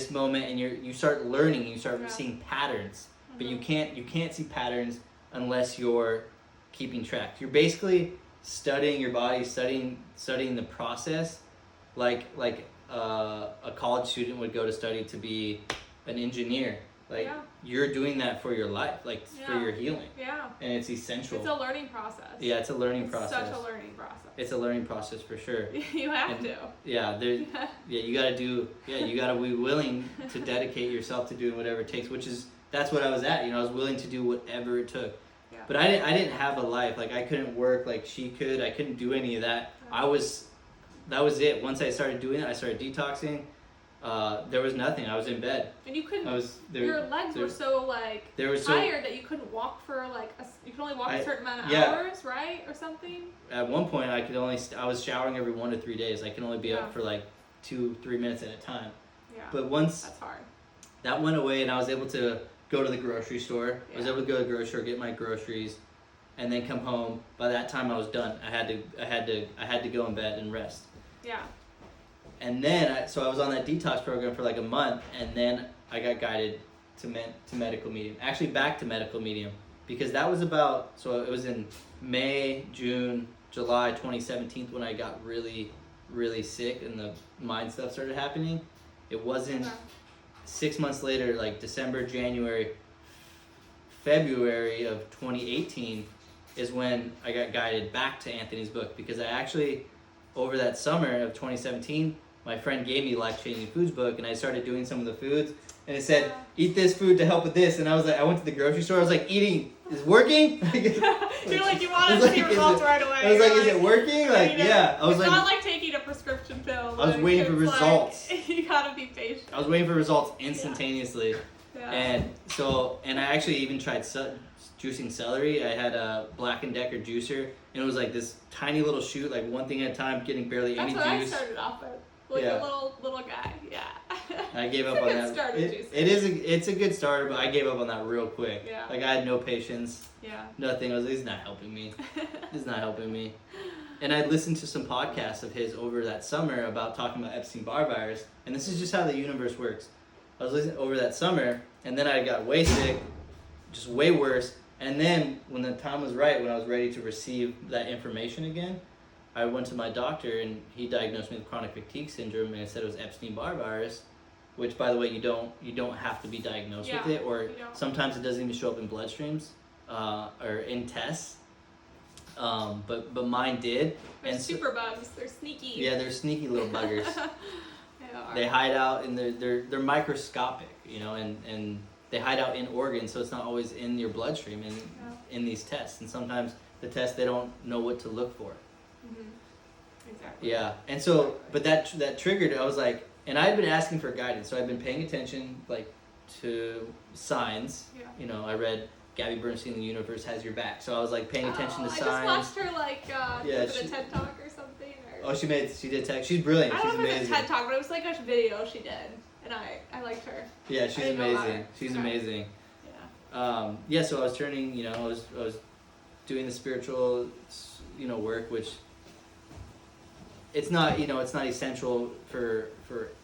moment, and you start learning. You start seeing patterns, but you can't see patterns unless you're keeping track. You're basically studying your body, studying the process, like a college student would go to study to be an engineer. Like you're doing that for your life, like for your healing. Yeah. And it's essential. It's a learning process. Yeah, it's a learning process. Such a learning process. It's a learning process for sure. You have to. Yeah, you gotta be willing to dedicate yourself to doing whatever it takes, that's what I was at. I was willing to do whatever it took. Yeah. But I didn't have a life. Like I couldn't work like she could. I couldn't do any of that. That was it. Once I started doing it, I started detoxing. There was nothing. I was in bed. And you couldn't. Your legs were so tired that you couldn't walk for you could only walk a certain amount of hours, right, or something. At one point, I was showering every 1 to 3 days. I can only be up for 2-3 minutes at a time. Yeah. But once that's hard. That went away, and I was able to go to the grocery store. I was able to go to the grocery store, get my groceries, and then come home. By that time, I was done. I had to go in bed and rest. Yeah. And then, so I was on that detox program for a month, and then I got guided to medical medium. Actually, back to medical medium, because that was so it was in May, June, July 2017 when I got really, really sick and the mind stuff started happening. It wasn't 6 months later, December, January, February of 2018 is when I got guided back to Anthony's book, because I actually, over that summer of 2017, my friend gave me Life Changing Foods book, and I started doing some of the foods, and it said, eat this food to help with this, and I went to the grocery store, I was eating, is it working? You're you want to see results right away. I was is it working? Yeah. I was it's not like taking a prescription pill. I was waiting for results. You gotta be patient. I was waiting for results instantaneously. Yeah. And I actually even tried juicing celery. I had a Black & Decker juicer, and it was this tiny little shoot, one thing at a time, getting barely any juice. That's what I started off with. A little guy, I gave up on that. It's a good starter, but I gave up on that real quick. Yeah. I had no patience. Yeah. Nothing. He's not helping me. He's not helping me. And I listened to some podcasts of his over that summer about talking about Epstein-Barr virus, and this is just how the universe works. I was listening over that summer, and then I got way sick, just way worse. And then when the time was right, when I was ready to receive that information again, I went to my doctor, and he diagnosed me with chronic fatigue syndrome, and it said it was Epstein-Barr virus, which, by the way, you don't have to be diagnosed with it, or sometimes it doesn't even show up in bloodstreams or in tests. But mine did. They're super bugs. They're sneaky. Yeah, they're sneaky little buggers. They hide out, and they're microscopic, and they hide out in organs, so it's not always in your bloodstream and in these tests. And sometimes the tests, they don't know what to look for. Mm-hmm. Exactly. Yeah, and so, but that triggered. I was and I had been asking for guidance, so I've been paying attention to signs. Yeah. I read Gabby Bernstein, The Universe Has Your Back, so I was paying attention to signs. I just watched her a TED Talk or something. She did TED. She's brilliant. She's amazing. I don't know if it was a TED Talk, but it was a video she did, and I liked her. Yeah, she's amazing. She's amazing. Yeah. So I was turning. I was doing the spiritual, work, which it's not essential for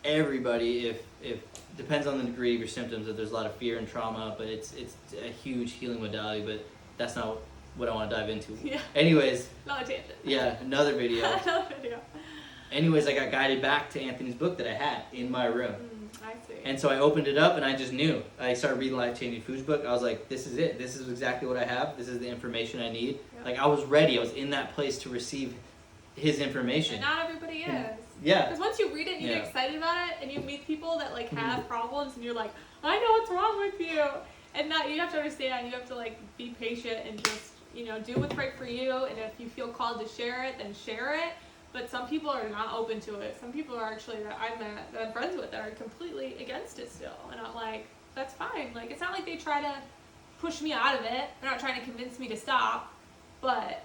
everybody. If depends on the degree of your symptoms. That there's a lot of fear and trauma, but it's a huge healing modality. But that's not what I want to dive into. Yeah. Anyways. Another tangent. Yeah, another video. Another video. Anyways, I got guided back to Anthony's book that I had in my room. I see. And so I opened it up and I just knew. I started reading Life Changing Foods book. I was like, this is it. This is exactly what I have. This is the information I need. Yep. Like I was ready. I was in that place to receive his information. And not everybody is. Yeah. Because once you read it and you get excited about it and you meet people that like have problems and you're like, I know what's wrong with you. And not, you have to understand, you have to like be patient and just, you know, do what's right for you. And if you feel called to share it, then share it. But some people are not open to it. Some people are actually that I've met, that I'm friends with, that are completely against it still. And I'm like, that's fine. Like, it's not like they try to push me out of it. They're not trying to convince me to stop. But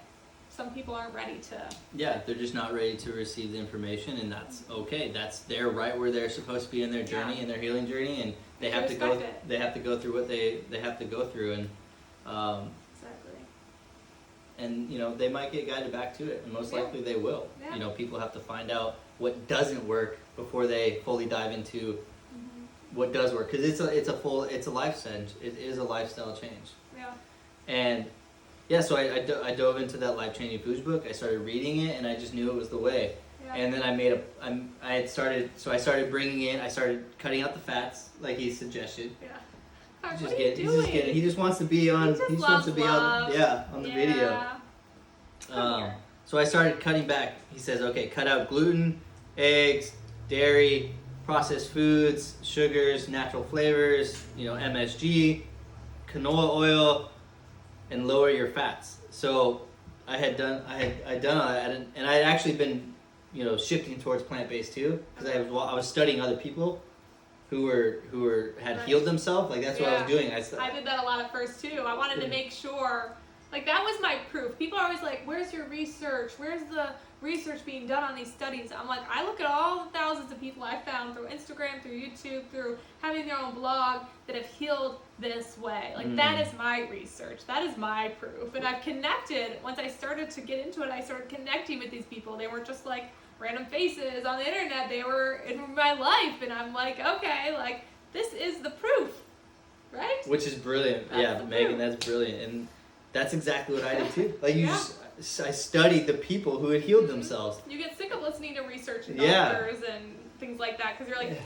some people aren't ready to. Yeah, they're just not ready to receive the information, and that's okay. They're right where they're supposed to be in their journey, in their healing journey, and they have to go. They have to go through what they have to go through, and exactly. And you know they might get guided back to it, and most likely they will. Yeah. You know, people have to find out what doesn't work before they fully dive into what does work, because it's a life change. It is a lifestyle change. Yeah. And yeah, so I dove into that Life Changing Foods book. I started reading it, and I just knew it was the way. Yeah. And then I started bringing in. I started cutting out the fats, like he suggested. Yeah. He just wants to be on. He just wants to be on the video. So I started cutting back. He says, okay, cut out gluten, eggs, dairy, processed foods, sugars, natural flavors. You know, MSG, canola oil, and lower your fats. So I had done all that, and I had actually been, you know, shifting towards plant-based too, because I was studying other people who had healed themselves. Like that's what I was doing. I did that a lot at first too. I wanted to make sure, like that was my proof. People are always like, "Where's your research? Where's the research being done on these studies?" I'm like, I look at all the thousands of people I found through Instagram, through YouTube, through having their own blog that have healed this way. Like that is my research. That is my proof. And I've connected. Once I started to get into it, I started connecting with these people. They weren't just like random faces on the internet. They were in my life, and I'm like, okay, like this is the proof, right? Which is brilliant. That's Megan, that's brilliant, and that's exactly what I did too. Like I studied the people who had healed themselves. You get sick of listening to research and doctors and things like that because you're like,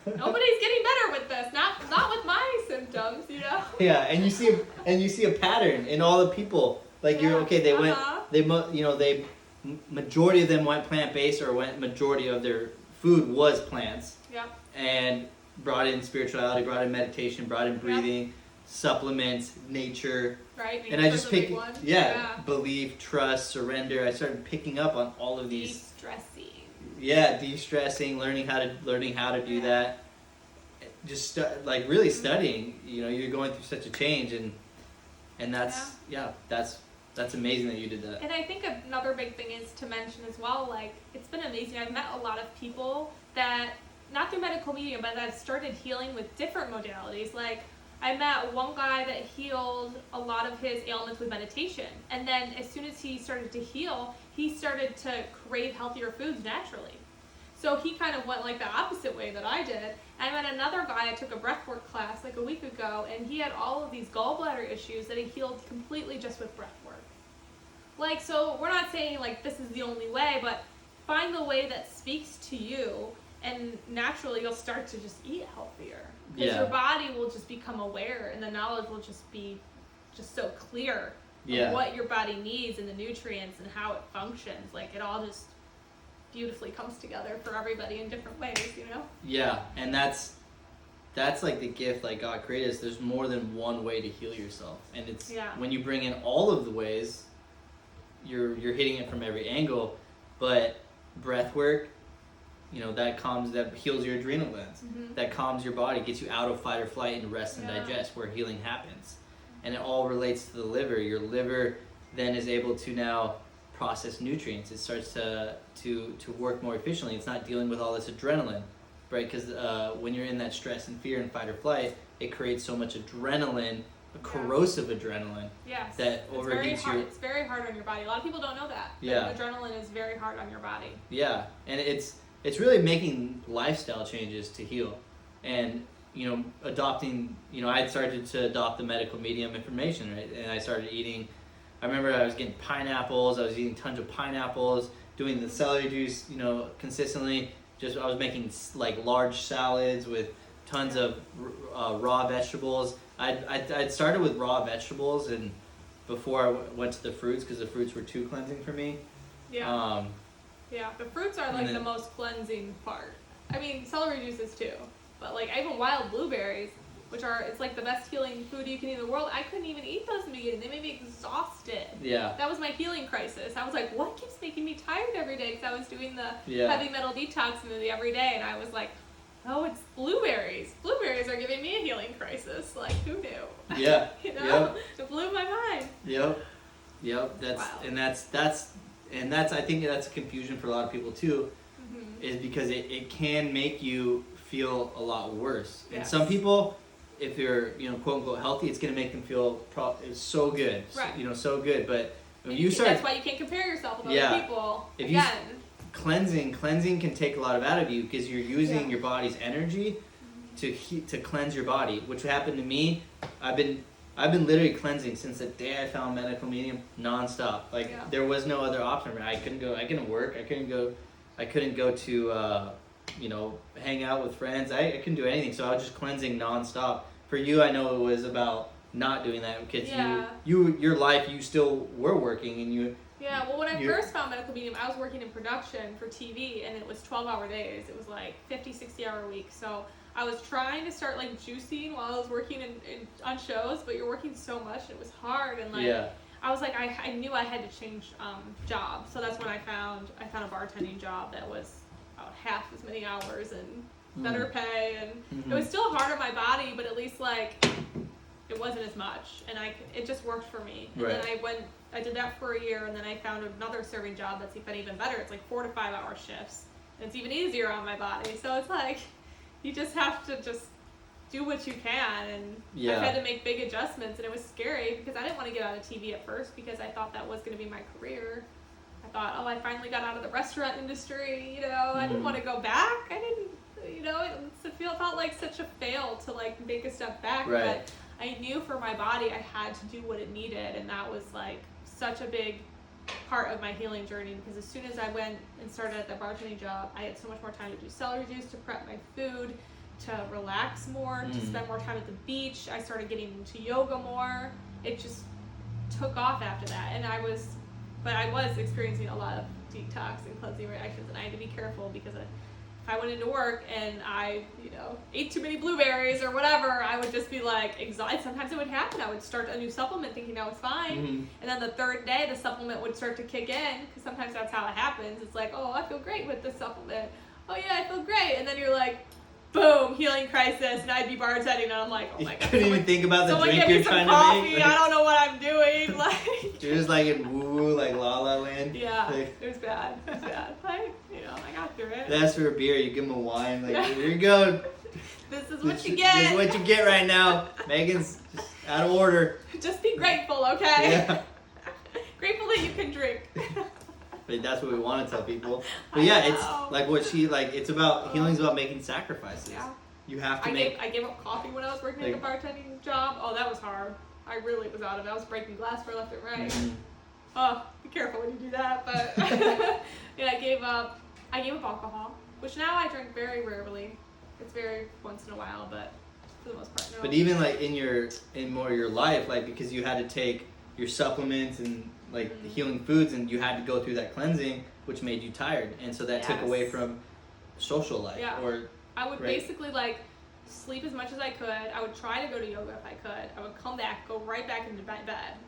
nobody's getting better with this. Not with my symptoms, you know. Yeah, and you see a pattern in all the people. Like you're okay. They majority of them went plant-based, or majority of their food was plants. Yeah. And brought in spirituality, brought in meditation, brought in breathing, supplements, nature. Right. And I just picked belief, trust, surrender. I started picking up on all of these. De-stressing. Yeah, de-stressing, learning how to do that. Just really studying. You know, you're going through such a change, and that's amazing that you did that. And I think another big thing is to mention as well, like, it's been amazing. I've met a lot of people that, not through medical medium, but that have started healing with different modalities. Like, I met one guy that healed a lot of his ailments with meditation. And then as soon as he started to heal, he started to crave healthier foods naturally. So he kind of went like the opposite way that I did. I met another guy, I took a breathwork class like a week ago, and he had all of these gallbladder issues that he healed completely just with breathwork. Like, so we're not saying like this is the only way, but find the way that speaks to you, and naturally you'll start to just eat healthier. Because your body will just become aware, and the knowledge will just be just so clear of what your body needs and the nutrients and how it functions. Like, it all just beautifully comes together for everybody in different ways, you know? Yeah, and that's like the gift like God created us. There's more than one way to heal yourself. And it's when you bring in all of the ways, you're hitting it from every angle. But breath work, you know, that heals your adrenal glands. That calms your body, gets you out of fight or flight and rest and digest, where healing happens. And it all relates to the liver. Your liver then is able to now process nutrients. It starts to work more efficiently. It's not dealing with all this adrenaline, right? Because when you're in that stress and fear and fight or flight, it creates so much adrenaline, corrosive adrenaline, that overheats your... It's very hard on your body. A lot of people don't know that. Yeah. Adrenaline is very hard on your body. Yeah, and it's really making lifestyle changes to heal. And, you know, adopting, you know, I had started to adopt the medical medium information, right? And I started eating, I remember I was getting pineapples, I was eating tons of pineapples, doing the celery juice, you know, consistently, I was making like large salads with tons of raw vegetables. I'd started with raw vegetables and before I went to the fruits because the fruits were too cleansing for me. Yeah. Yeah, the fruits are like the most cleansing part. I mean, celery juices too, but like even wild blueberries, which are it's like the best healing food you can eat in the world. I couldn't even eat those in the beginning. They made me exhausted. Yeah. That was my healing crisis. I was like, what keeps making me tired every day? Because I was doing the heavy metal detox smoothie every day, and I was like, oh, it's blueberries. Blueberries are giving me a healing crisis. Like, who knew? Yeah. You know, it blew my mind. Yep. That's I think that's a confusion for a lot of people too, is because it can make you feel a lot worse. And some people, if you're quote unquote healthy, it's gonna make them feel it's so good, right? So good. But when you start, that's why you can't compare yourself with other people. Cleansing can take a lot out of you because you're using your body's energy to cleanse your body, which happened to me. I've been literally cleansing since the day I found medical medium nonstop. Like there was no other option. I couldn't work. I couldn't go to hang out with friends. I couldn't do anything. So I was just cleansing nonstop. For you, I know it was about not doing that because your life you still were working and you. Yeah, well, when I first found medical medium, I was working in production for TV, and it was 12-hour days. It was like 50, 60-hour weeks. So I was trying to start like juicing while I was working on shows, but you're working so much, and it was hard. And I was like, I knew I had to change jobs. So that's when I found a bartending job that was about half as many hours and better pay, and it was still hard on my body, but at least like it wasn't as much, and it just worked for me. And then I did that for a year, and then I found another serving job that's even better. It's like 4 to 5 hour shifts, and it's even easier on my body. So it's like you just have to just do what you can, and I've had to make big adjustments, and it was scary because I didn't want to get out of TV at first because I thought that was going to be my career. I thought, oh, I finally got out of the restaurant industry, I didn't want to go back. I didn't, it felt like such a fail to like make a step back, but I knew for my body I had to do what it needed, and that was like such a big part of my healing journey because as soon as I went and started at that bartending job, I had so much more time to do celery juice, to prep my food, to relax more, to spend more time at the beach. I started getting into yoga more. It just took off after that, and I was experiencing a lot of detox and cleansing reactions, and I had to be careful because if I went into work and I, ate too many blueberries or whatever, I would just be like exhausted. Sometimes it would happen. I would start a new supplement thinking I was fine, and then the third day the supplement would start to kick in because sometimes that's how it happens. It's like, oh, I feel great with this supplement. Oh yeah, I feel great, and then you're like, boom, healing crisis, and I'd be bartending, and I'm like, oh my god. You couldn't even think about the drink you're trying to make. I don't know what I'm doing. Like you're just like in woo, like La La Land. Yeah, it was bad. It was bad. Like, I got through it. That's for a beer. You give them a wine. Like, here you go. This is what you get. This is what you get right now. Megan's just out of order. Just be grateful, okay? Yeah. Grateful that you can drink. But that's what we want to tell people. But yeah, it's like what it's about, healing's about making sacrifices. Yeah. You have to I gave up coffee when I was working at the bartending job. Oh, that was hard. I really was out of it. I was breaking glass for left and right. Oh, be careful when you do that. But I gave up alcohol, which now I drink very rarely. It's very once in a while, but for the most part, no. But even like in your life, like because you had to take your supplements and like the healing foods, and you had to go through that cleansing, which made you tired, and so that took away from social life. Yeah. I would basically like sleep as much as I could. I would try to go to yoga if I could. I would come back, go right back into bed,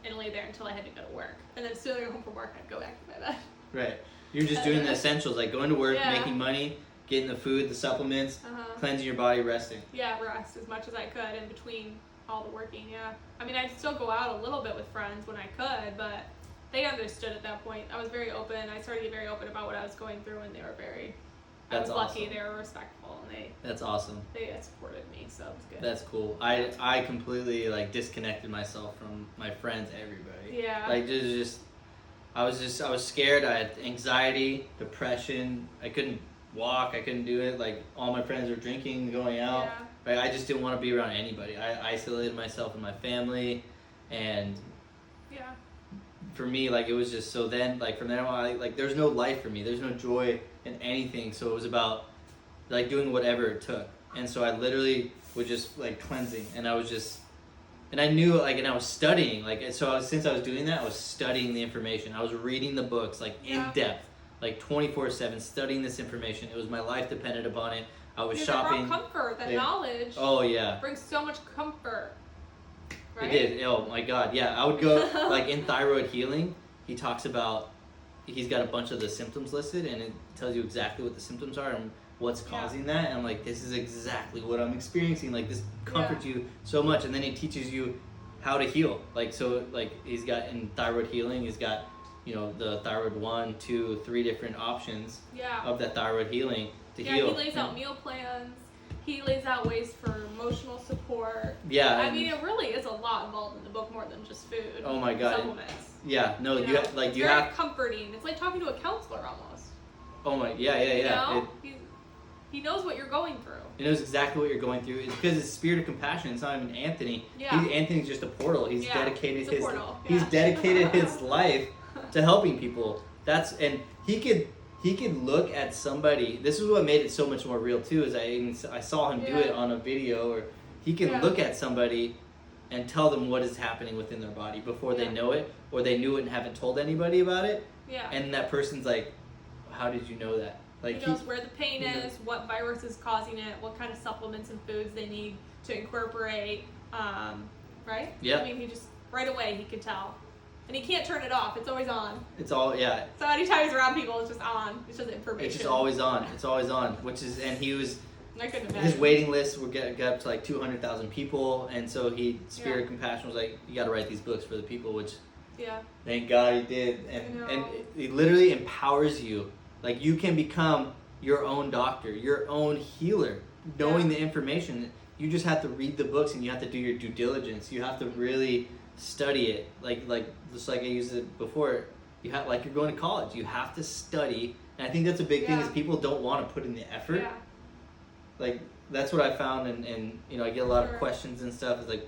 and lay there until I had to go to work. And then as soon as I got home from work, I'd go back to my bed. Right. You're just doing the essentials, like going to work, making money, getting the food, the supplements, cleansing your body, resting. Yeah, rest as much as I could in between all the working, I mean, I'd still go out a little bit with friends when I could, but they understood at that point. I was very open. I started to get very open about what I was going through, and they were very... I was lucky. They were respectful, and That's awesome. They supported me, so it was good. That's cool. I completely like disconnected myself from my friends, everybody. Yeah. Like I was scared. I had anxiety, depression. I couldn't walk. I couldn't do it. Like all my friends were drinking, going out. Yeah. Right. I just didn't want to be around anybody. I isolated myself and my family, and for me, like it was just so then like from then on, like there's no life for me. There's no joy in anything. So it was about like doing whatever it took. And so I literally was just like cleansing, and I was just, and I knew like, and I was studying like, so since I was doing that, I was studying the information. I was reading the books like in depth, like 24/7, studying this information. It was my life depended upon it. I was shopping. It brought comfort, that knowledge. Oh yeah. Brings so much comfort. Right? It did. Oh my God. Yeah, I would go like in thyroid healing. He talks about, he's got a bunch of the symptoms listed, and it tells you exactly what the symptoms are and what's causing that. And I'm like, this is exactly what I'm experiencing. Like this comforts you so much. And then he teaches you how to heal. Like, so like he's got in thyroid healing, he's got, you know, the thyroid 1, 2, 3 different options of that thyroid healing to heal. Yeah, he lays out meal plans. He lays out ways for emotional support. Yeah. I mean, it really is a lot involved in the book, more than just food. Oh my God. Supplements. Yeah, no, you know? like it's you very have comforting. It's like talking to a counselor almost. Oh my, yeah. You know? He knows what you're going through. He knows exactly what you're going through. It's because it's spirit of compassion. It's not even Anthony. Yeah. Anthony's just a portal. He's dedicated he's a portal. He's dedicated his life to helping people. And he could look at somebody. This is what made it so much more real too. Is I saw him do it on a video, or he can look at somebody and tell them what is happening within their body before they know it, or they knew it and haven't told anybody about it. Yeah. And that person's like, "How did you know that?" Like he knows where the pain is, what virus is causing it, what kind of supplements and foods they need to incorporate. Right? Yeah. I mean, he just right away he could tell. And he can't turn it off. It's always on. It's all, So anytime he's around people, it's just on. It's just information. It's just always on. It's always on. Which is, and he was, I couldn't imagine. his waiting list got up to like 200,000 people, and so Spirit of Compassion was like, you got to write these books for the people, which thank God he did. And it literally empowers you. Like you can become your own doctor, your own healer, knowing the information. You just have to read the books, and you have to do your due diligence. You have to really study it, like just like I used it before. You have, like, you're going to college. You have to study, and I think that's a big thing is people don't want to put in the effort. Yeah. Like that's what I found, and you know I get a lot of questions and stuff. It's like,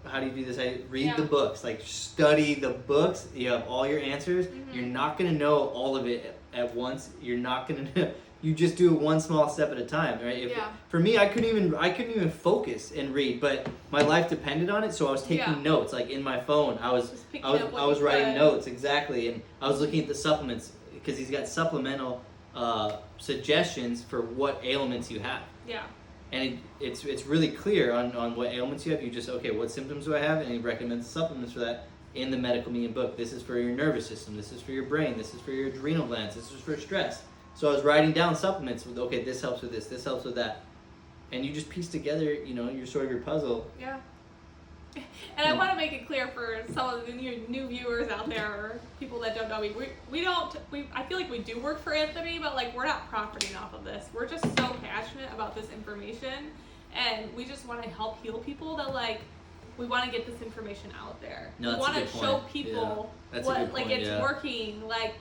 how do you do this? I read the books, like study the books. You have all your answers. You're not gonna know all of it at once. You're not gonna know. You just do one small step at a time, right? For me, I couldn't even focus and read, but my life depended on it. So I was taking notes, like in my phone. I was writing notes exactly, and I was looking at the supplements because he's got supplemental suggestions for what ailments you have. Yeah. And it's really clear on what ailments you have. You just, okay, what symptoms do I have? And he recommends supplements for that in the Medical Medium book. This is for your nervous system. This is for your brain. This is for your adrenal glands. This is for stress. So I was writing down supplements with, okay, this helps with this helps with that. And you just piece together, you know, your puzzle. Yeah. And I want to make it clear for some of the new viewers out there, or people that don't know me, I feel like we do work for Anthony, but like we're not profiting off of this. We're just so passionate about this information, and we just want to help heal people that like, we want to get this information out there. No, we want to show people what, like, it's working, like,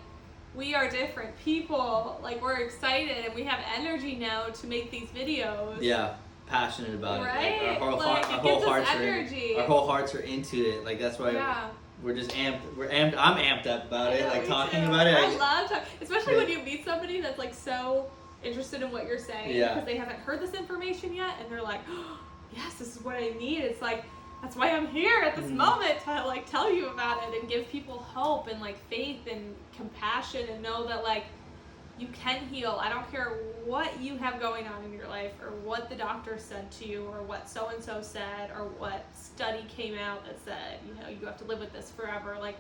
we are different people, like we're excited and we have energy now to make these videos. Yeah, passionate about it. Right? Like our whole hearts are into it. Like that's why we're just amped. I'm amped up about it. Like talking about it. I love talking, especially when you meet somebody that's like so interested in what you're saying because they haven't heard this information yet, and they're like, oh, yes, this is what I need. It's like, that's why I'm here at this moment to like tell you about it and give people hope and like faith and compassion, and know that like you can heal. I don't care what you have going on in your life, or what the doctor said to you, or what so and so said, or what study came out that said, you know, you have to live with this forever. Like,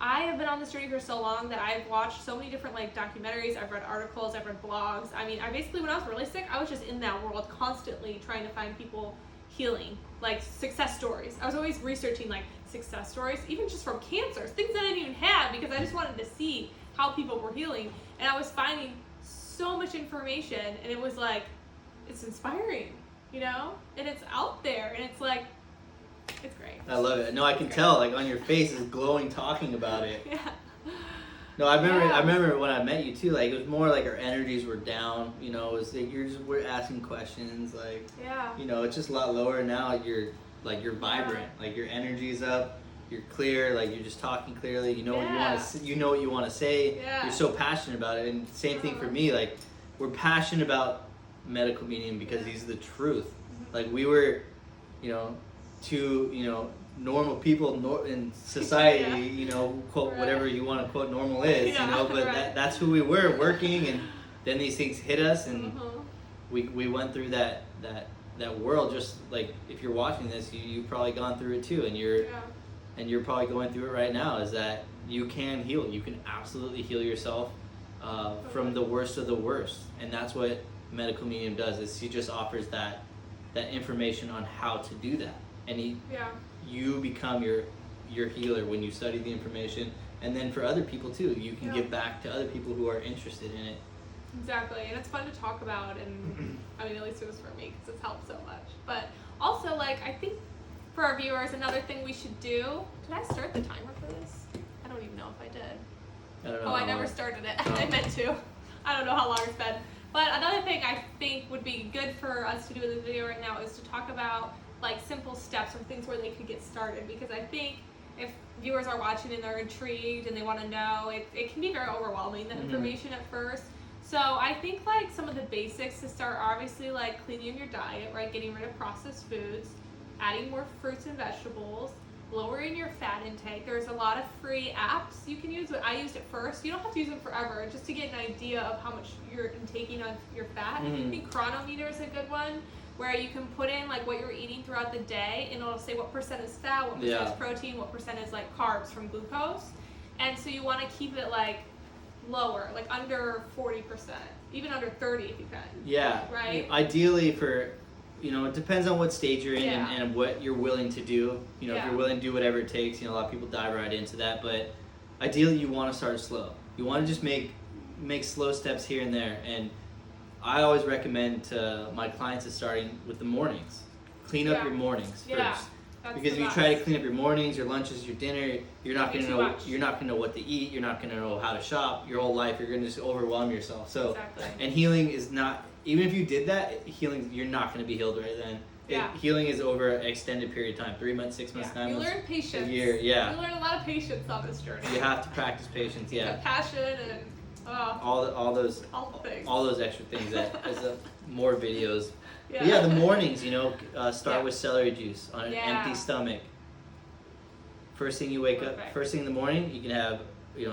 I have been on this journey for so long that I've watched so many different like documentaries, I've read articles, I've read blogs. I mean, I basically, when I was really sick, I was just in that world constantly trying to find people healing, like success stories. I was always researching like success stories, even just from cancers, things that I didn't even have, because I just wanted to see how people were healing. And I was finding so much information, and it was like, it's inspiring, you know? And it's out there, and it's like, it's great. I love it. No, I can tell, like on your face is glowing talking about it. Yeah. No, I remember when I met you too, like it was more like our energies were down, you know, it was like we're asking questions, like, you know, it's just a lot lower now. You're vibrant, like your energy's up, you're clear, like you're just talking clearly, you know what you want to, you know what you want to say, you're so passionate about it. And same thing for me, like we're passionate about medical medium because these are the truth. Like we were, two, normal people in society, quote whatever you want to quote normal is, but that's who we were working, and then these things hit us, and we went through that world. Just like if you're watching this, you've probably gone through it too, and you're probably going through it right now. Is that you can heal? You can absolutely heal yourself from the worst of the worst, and that's what medical medium does. Is he just offers that information on how to do that, and you become your healer when you study the information, and then for other people too, you can give back to other people who are interested in it. Exactly, and it's fun to talk about, and I mean, at least it was for me because it's helped so much. But also, like, I think for our viewers, another thing we should do. Did I start the timer for this? I don't even know if I did. I don't know. Oh, I never started it. I meant to. I don't know how long it's been. But another thing I think would be good for us to do in this video right now is to talk about like simple steps or things where they could get started, because I think if viewers are watching and they're intrigued and they want to know, it can be very overwhelming, the information at first. So I think like some of the basics to start are obviously like cleaning your diet, right? Getting rid of processed foods, adding more fruits and vegetables, lowering your fat intake. There's a lot of free apps you can use, but I used it first. You don't have to use them forever, just to get an idea of how much you're taking on your fat. I think Chronometer is a good one, where you can put in like what you're eating throughout the day, and it'll say what percent is fat, what percent is protein, what percent is like carbs from glucose. And so you want to keep it like lower, like under 40%, even under 30 if you can. Yeah. Right? Ideally for, it depends on what stage you're in and what you're willing to do. If you're willing to do whatever it takes, a lot of people dive right into that, but ideally you want to start slow. You want to just make slow steps here and there, and I always recommend to my clients is starting with the mornings. Clean up your mornings first. Because if you try to clean up your mornings, your lunches, your dinner, you're not gonna know what to eat. You're not gonna know how to shop. Your whole life, you're gonna just overwhelm yourself. So, and healing is not. Even if you did that, healing, you're not gonna be healed right then. Healing is over an extended period of time, 3 months, 6 months, 9 months. You learn patience. A year, You learn a lot of patience on this journey. You have to practice patience. Passion and all those extra things. More videos. The mornings, start with celery juice on an empty stomach. First thing you wake up, first thing in the morning, you can have,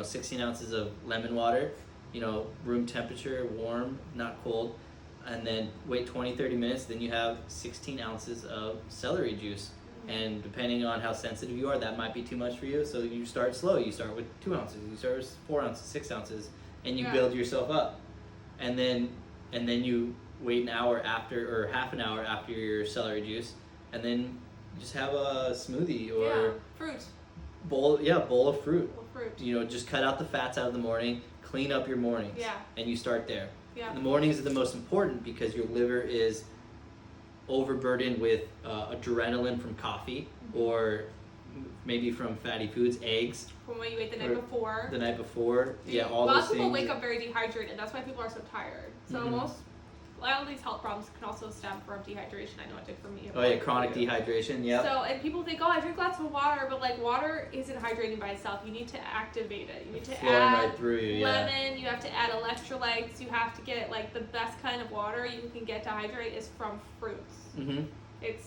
16 ounces of lemon water, room temperature, warm, not cold, and then wait 20-30 minutes, then you have 16 ounces of celery juice. And depending on how sensitive you are, that might be too much for you, so you start slow. You start with 2 ounces, you start with 4 ounces, 6 ounces, and you build yourself up. And then you wait an hour after, or half an hour after your celery juice, and then just have a smoothie or fruit. Bowl of fruit. Just cut out the fats out of the morning, clean up your mornings, and you start there. The mornings are the most important because your liver is overburdened with adrenaline from coffee, or maybe from fatty foods, eggs. From what you ate the night before. The night before, all those things. A lot of people wake up very dehydrated. That's why people are so tired. So a lot of these health problems can also stem from dehydration. I know it did for me. Chronic dehydration, So, and people think, I drink lots of water, but like water isn't hydrating by itself. You need to activate it. You need to add right through you, lemon. You have to add electrolytes. You have to get like the best kind of water you can get to hydrate is from fruits. It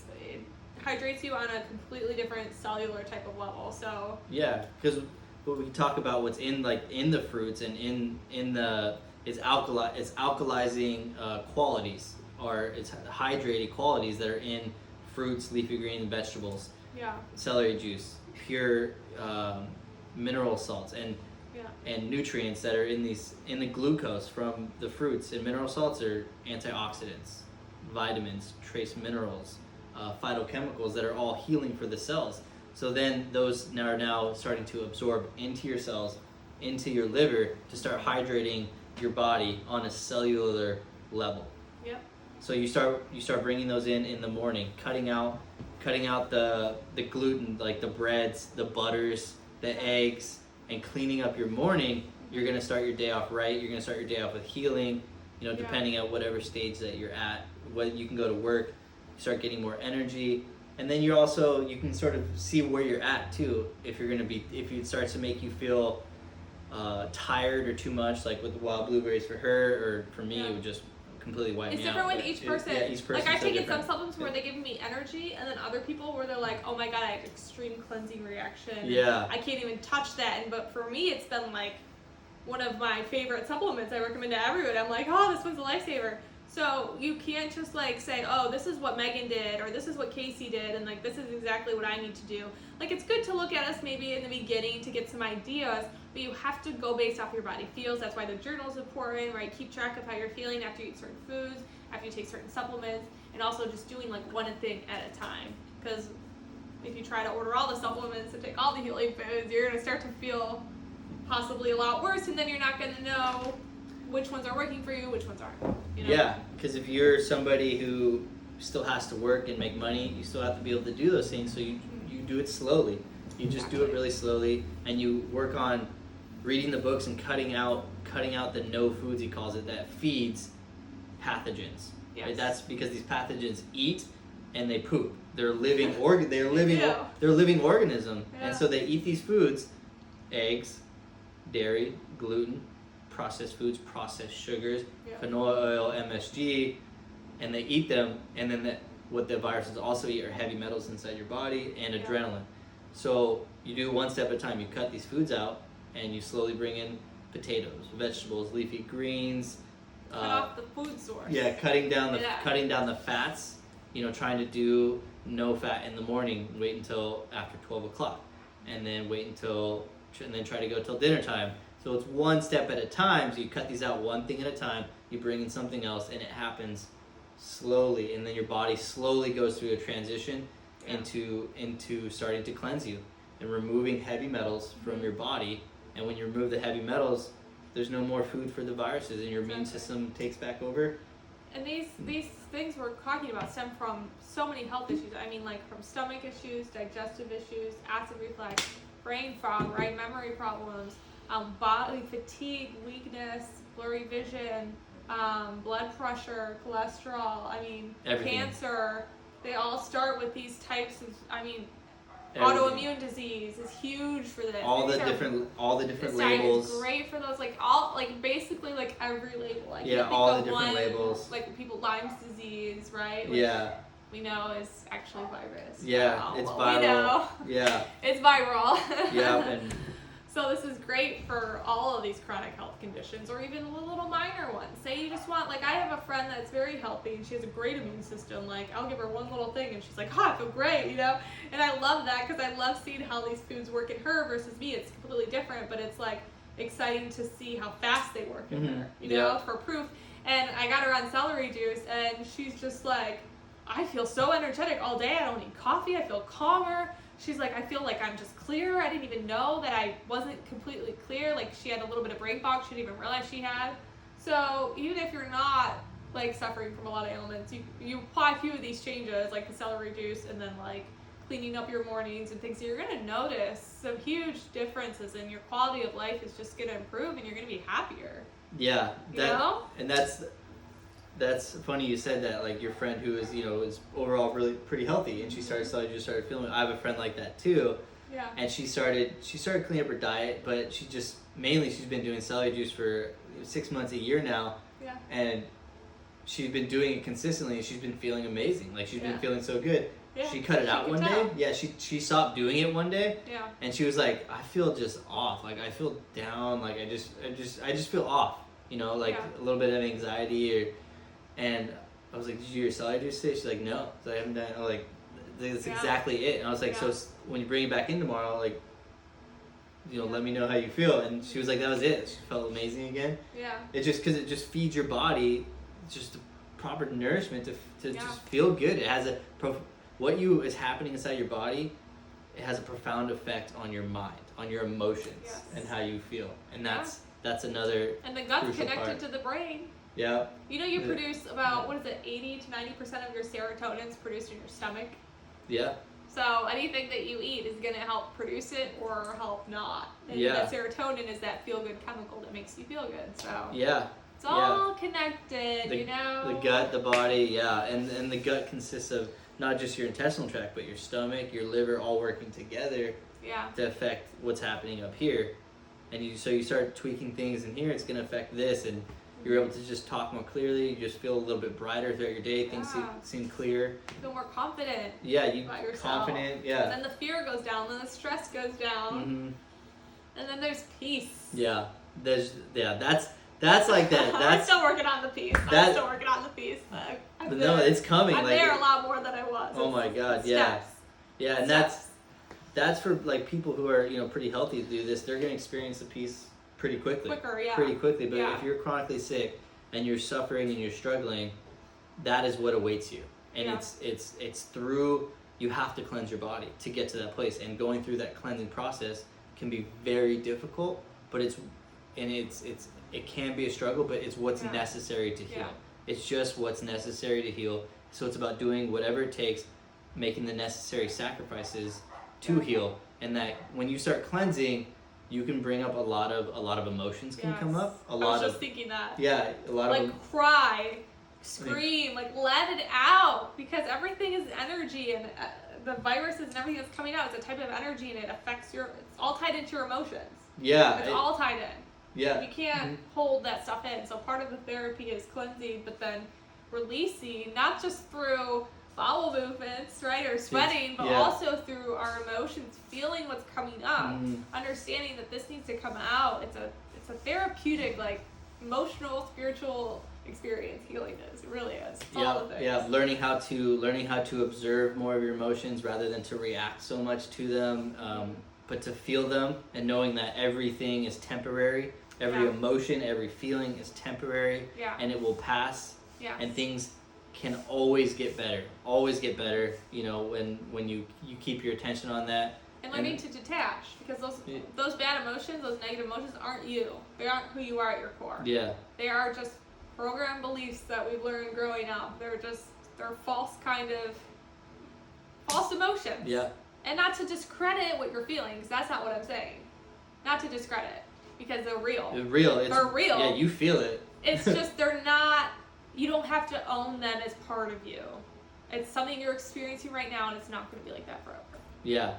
hydrates you on a completely different cellular type of level. So because we talk about what's in the fruits and in the it's alkalizing qualities, or it's hydrated qualities that are in fruits, leafy green vegetables, celery juice, pure mineral salts, and nutrients that are in the glucose from the fruits. And mineral salts are antioxidants, vitamins, trace minerals, phytochemicals that are all healing for the cells. So then those are now starting to absorb into your cells, into your liver, to start hydrating your body on a cellular level. So you start bringing those in the morning, cutting out the gluten, like the breads, the butters, the eggs, and cleaning up your morning. You're gonna start your day off right. You're gonna start your day off with healing. Depending on whatever stage that you're at, whether you can go to work, start getting more energy, and then you can sort of see where you're at too. If it starts to make you feel tired or too much, like with the wild blueberries for her, or for me, it would just completely wipe It's me different out. with each person. Each person. Like I've taken different. some supplements where they give me energy, and then other people where they're like, oh my god, I have extreme cleansing reaction. Yeah. I can't even touch that. But for me, it's been like one of my favorite supplements. I recommend to everyone. I'm like, oh, this one's a lifesaver. So you can't just like say, oh, this is what Megan did, or this is what Cacey did, and like this is exactly what I need to do. Like it's good to look at us maybe in the beginning to get some ideas, but you have to go based off your body feels. That's why the journal is important, right? Keep track of how you're feeling after you eat certain foods, after you take certain supplements, and also just doing like one thing at a time. Because if you try to order all the supplements and take all the healing foods, you're gonna start to feel possibly a lot worse, and then you're not gonna know which ones are working for you, which ones aren't. You know? Yeah, because if you're somebody who still has to work and make money, you still have to be able to do those things. So you do it slowly. You just do it really slowly, and you work on reading the books and cutting out the no foods, he calls it, that feeds pathogens. Yes. Right? That's because these pathogens eat and they poop. They're living they're living organism, Yeah. and so they eat these foods, eggs, dairy, gluten, processed foods, processed sugars, canola oil, MSG, and they eat them, and then what the viruses also eat are heavy metals inside your body and adrenaline. So you do one step at a time. You cut these foods out, and you slowly bring in potatoes, vegetables, leafy greens. Cut off the food source. Yeah, cutting down the fats. You know, trying to do no fat in the morning. Wait until after 12 o'clock, and then then try to go till dinner time. So it's one step at a time. So you cut these out one thing at a time. You bring in something else, and it happens slowly, and then your body slowly goes through a transition into starting to cleanse you and removing heavy metals from your body. And when you remove the heavy metals, there's no more food for the viruses, and your immune system takes back over. And these things we're talking about stem from so many health issues. I mean, like from stomach issues, digestive issues, acid reflux, brain fog, right, memory problems, bodily fatigue, weakness, blurry vision, blood pressure, cholesterol. I mean, Everything. Cancer. They all start with these types of. I mean, Everything. autoimmune disease is huge for this. All the different labels. This great for those, basically every label. All the different labels. Like people Lyme's disease, right? Which we know is actually virus. Yeah, it's viral. We know. Yeah. It's viral. Yeah, and so this is great for all of these chronic health conditions, or even the little minor ones. Say you just want, I have a friend that's very healthy and she has a great immune system. I'll give her one little thing and she's like, I feel great, you know? And I love that because I love seeing how these foods work in her versus me. It's completely different, but it's exciting to see how fast they work in her, you know, for proof. And I got her on celery juice and she's just like, I feel so energetic all day. I don't need coffee. I feel calmer. She's like, I feel like I'm just clear. I didn't even know that I wasn't completely clear. She had a little bit of brain fog she didn't even realize she had. So even if you're not suffering from a lot of ailments, you apply a few of these changes, like the celery juice, and then cleaning up your mornings and things, you're gonna notice some huge differences, and your quality of life is just gonna improve, and you're gonna be happier. Yeah, you know? And that's funny you said that. Your friend who is overall really pretty healthy, and she started feeling it. I have a friend like that too. Yeah. And she started cleaning up her diet, but she's been doing celery juice for 6 months, a year now. Yeah. And she's been doing it consistently, and she's been feeling amazing. She's been feeling so good. Yeah. She cut it out one day. Yeah, she stopped doing it one day. Yeah. And she was like, I feel just off. I feel down. I just feel off. A little bit of anxiety and I was like, did you do your celery juice today? She's like, no. So I haven't done it. I'm like, that's exactly it. And I was like, so when you bring it back in tomorrow, let me know how you feel. And she was like, that was it. She felt amazing again. Yeah. It just feeds your body just the proper nourishment to just feel good. It has what is happening inside your body, it has a profound effect on your mind, on your emotions, and how you feel. And that's another. And the gut's connected to the brain. Yeah. You produce about 80 to 90% of your serotonin is produced in your stomach. Yeah. So anything that you eat is going to help produce it or help not. And that serotonin is that feel-good chemical that makes you feel good. So it's all connected, The gut, the body, and the gut consists of not just your intestinal tract, but your stomach, your liver, all working together to affect what's happening up here. And you start tweaking things in here, it's going to affect this, and You're able to just talk more clearly. You just feel a little bit brighter throughout your day. Things seem clear. You feel more confident. Yeah, you about yourself. confident. Yeah. And then the fear goes down. Then the stress goes down. Mm-hmm. And then there's peace. Yeah. That's like that. I'm still working on the peace. I'm still working on the peace. But no, it's coming. I'm there a lot more than I was. Oh my God, yeah. Yeah, and that's for like people who are, pretty healthy to do this. They're gonna experience the peace pretty quickly. Pretty quickly. But if you're chronically sick and you're suffering and you're struggling, that is what awaits you. And it's through, you have to cleanse your body to get to that place. And going through that cleansing process can be very difficult, but it can be a struggle, but it's what's necessary to heal. It's just what's necessary to heal. So it's about doing whatever it takes, making the necessary sacrifices to heal. And that when you start cleansing, you can bring up a lot of emotions can come up. I was just thinking that. Yeah, a lot of cry, scream, let it out, because everything is energy, and the viruses and everything that's coming out is a type of energy, and it affects it's all tied into your emotions. Yeah. It's all tied in. Yeah. You can't hold that stuff in. So part of the therapy is cleansing, but then releasing, not just through bowel movements, right, or sweating, but also through our emotions, feeling what's coming up, understanding that this needs to come out. It's a therapeutic, emotional, spiritual experience. Healing is. It really is. It's all of it. Yeah. Learning how to observe more of your emotions rather than to react so much to them, but to feel them, and knowing that everything is temporary. Every emotion, every feeling is temporary, and it will pass. Yeah. And things can always get better. When you keep your attention on that. And learning to detach, because those bad emotions, those negative emotions aren't you. They aren't who you are at your core. Yeah. They are just program beliefs that we've learned growing up. They're false emotions. Yeah. And not to discredit what you're feeling, because that's not what I'm saying. Not to discredit, because they're real. They're real. They're real. Yeah, you feel it. It's just they're not. You don't have to own them as part of you. It's something you're experiencing right now, and it's not going to be like that forever. Yeah.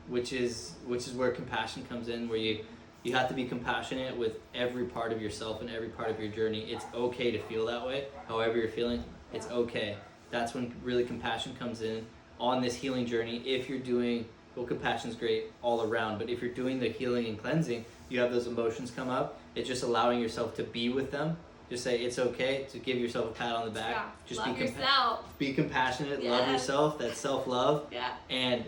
Which is where compassion comes in, where you have to be compassionate with every part of yourself and every part of your journey. It's okay to feel that way. However you're feeling, it's okay. That's when really compassion comes in on this healing journey. If you're doing, compassion's great all around, but if you're doing the healing and cleansing, you have those emotions come up. It's just allowing yourself to be with them. Just say it's okay to give yourself a pat on the back. Yeah. Just love yourself. Be compassionate. Yes. Love yourself. That's self-love. Yeah. And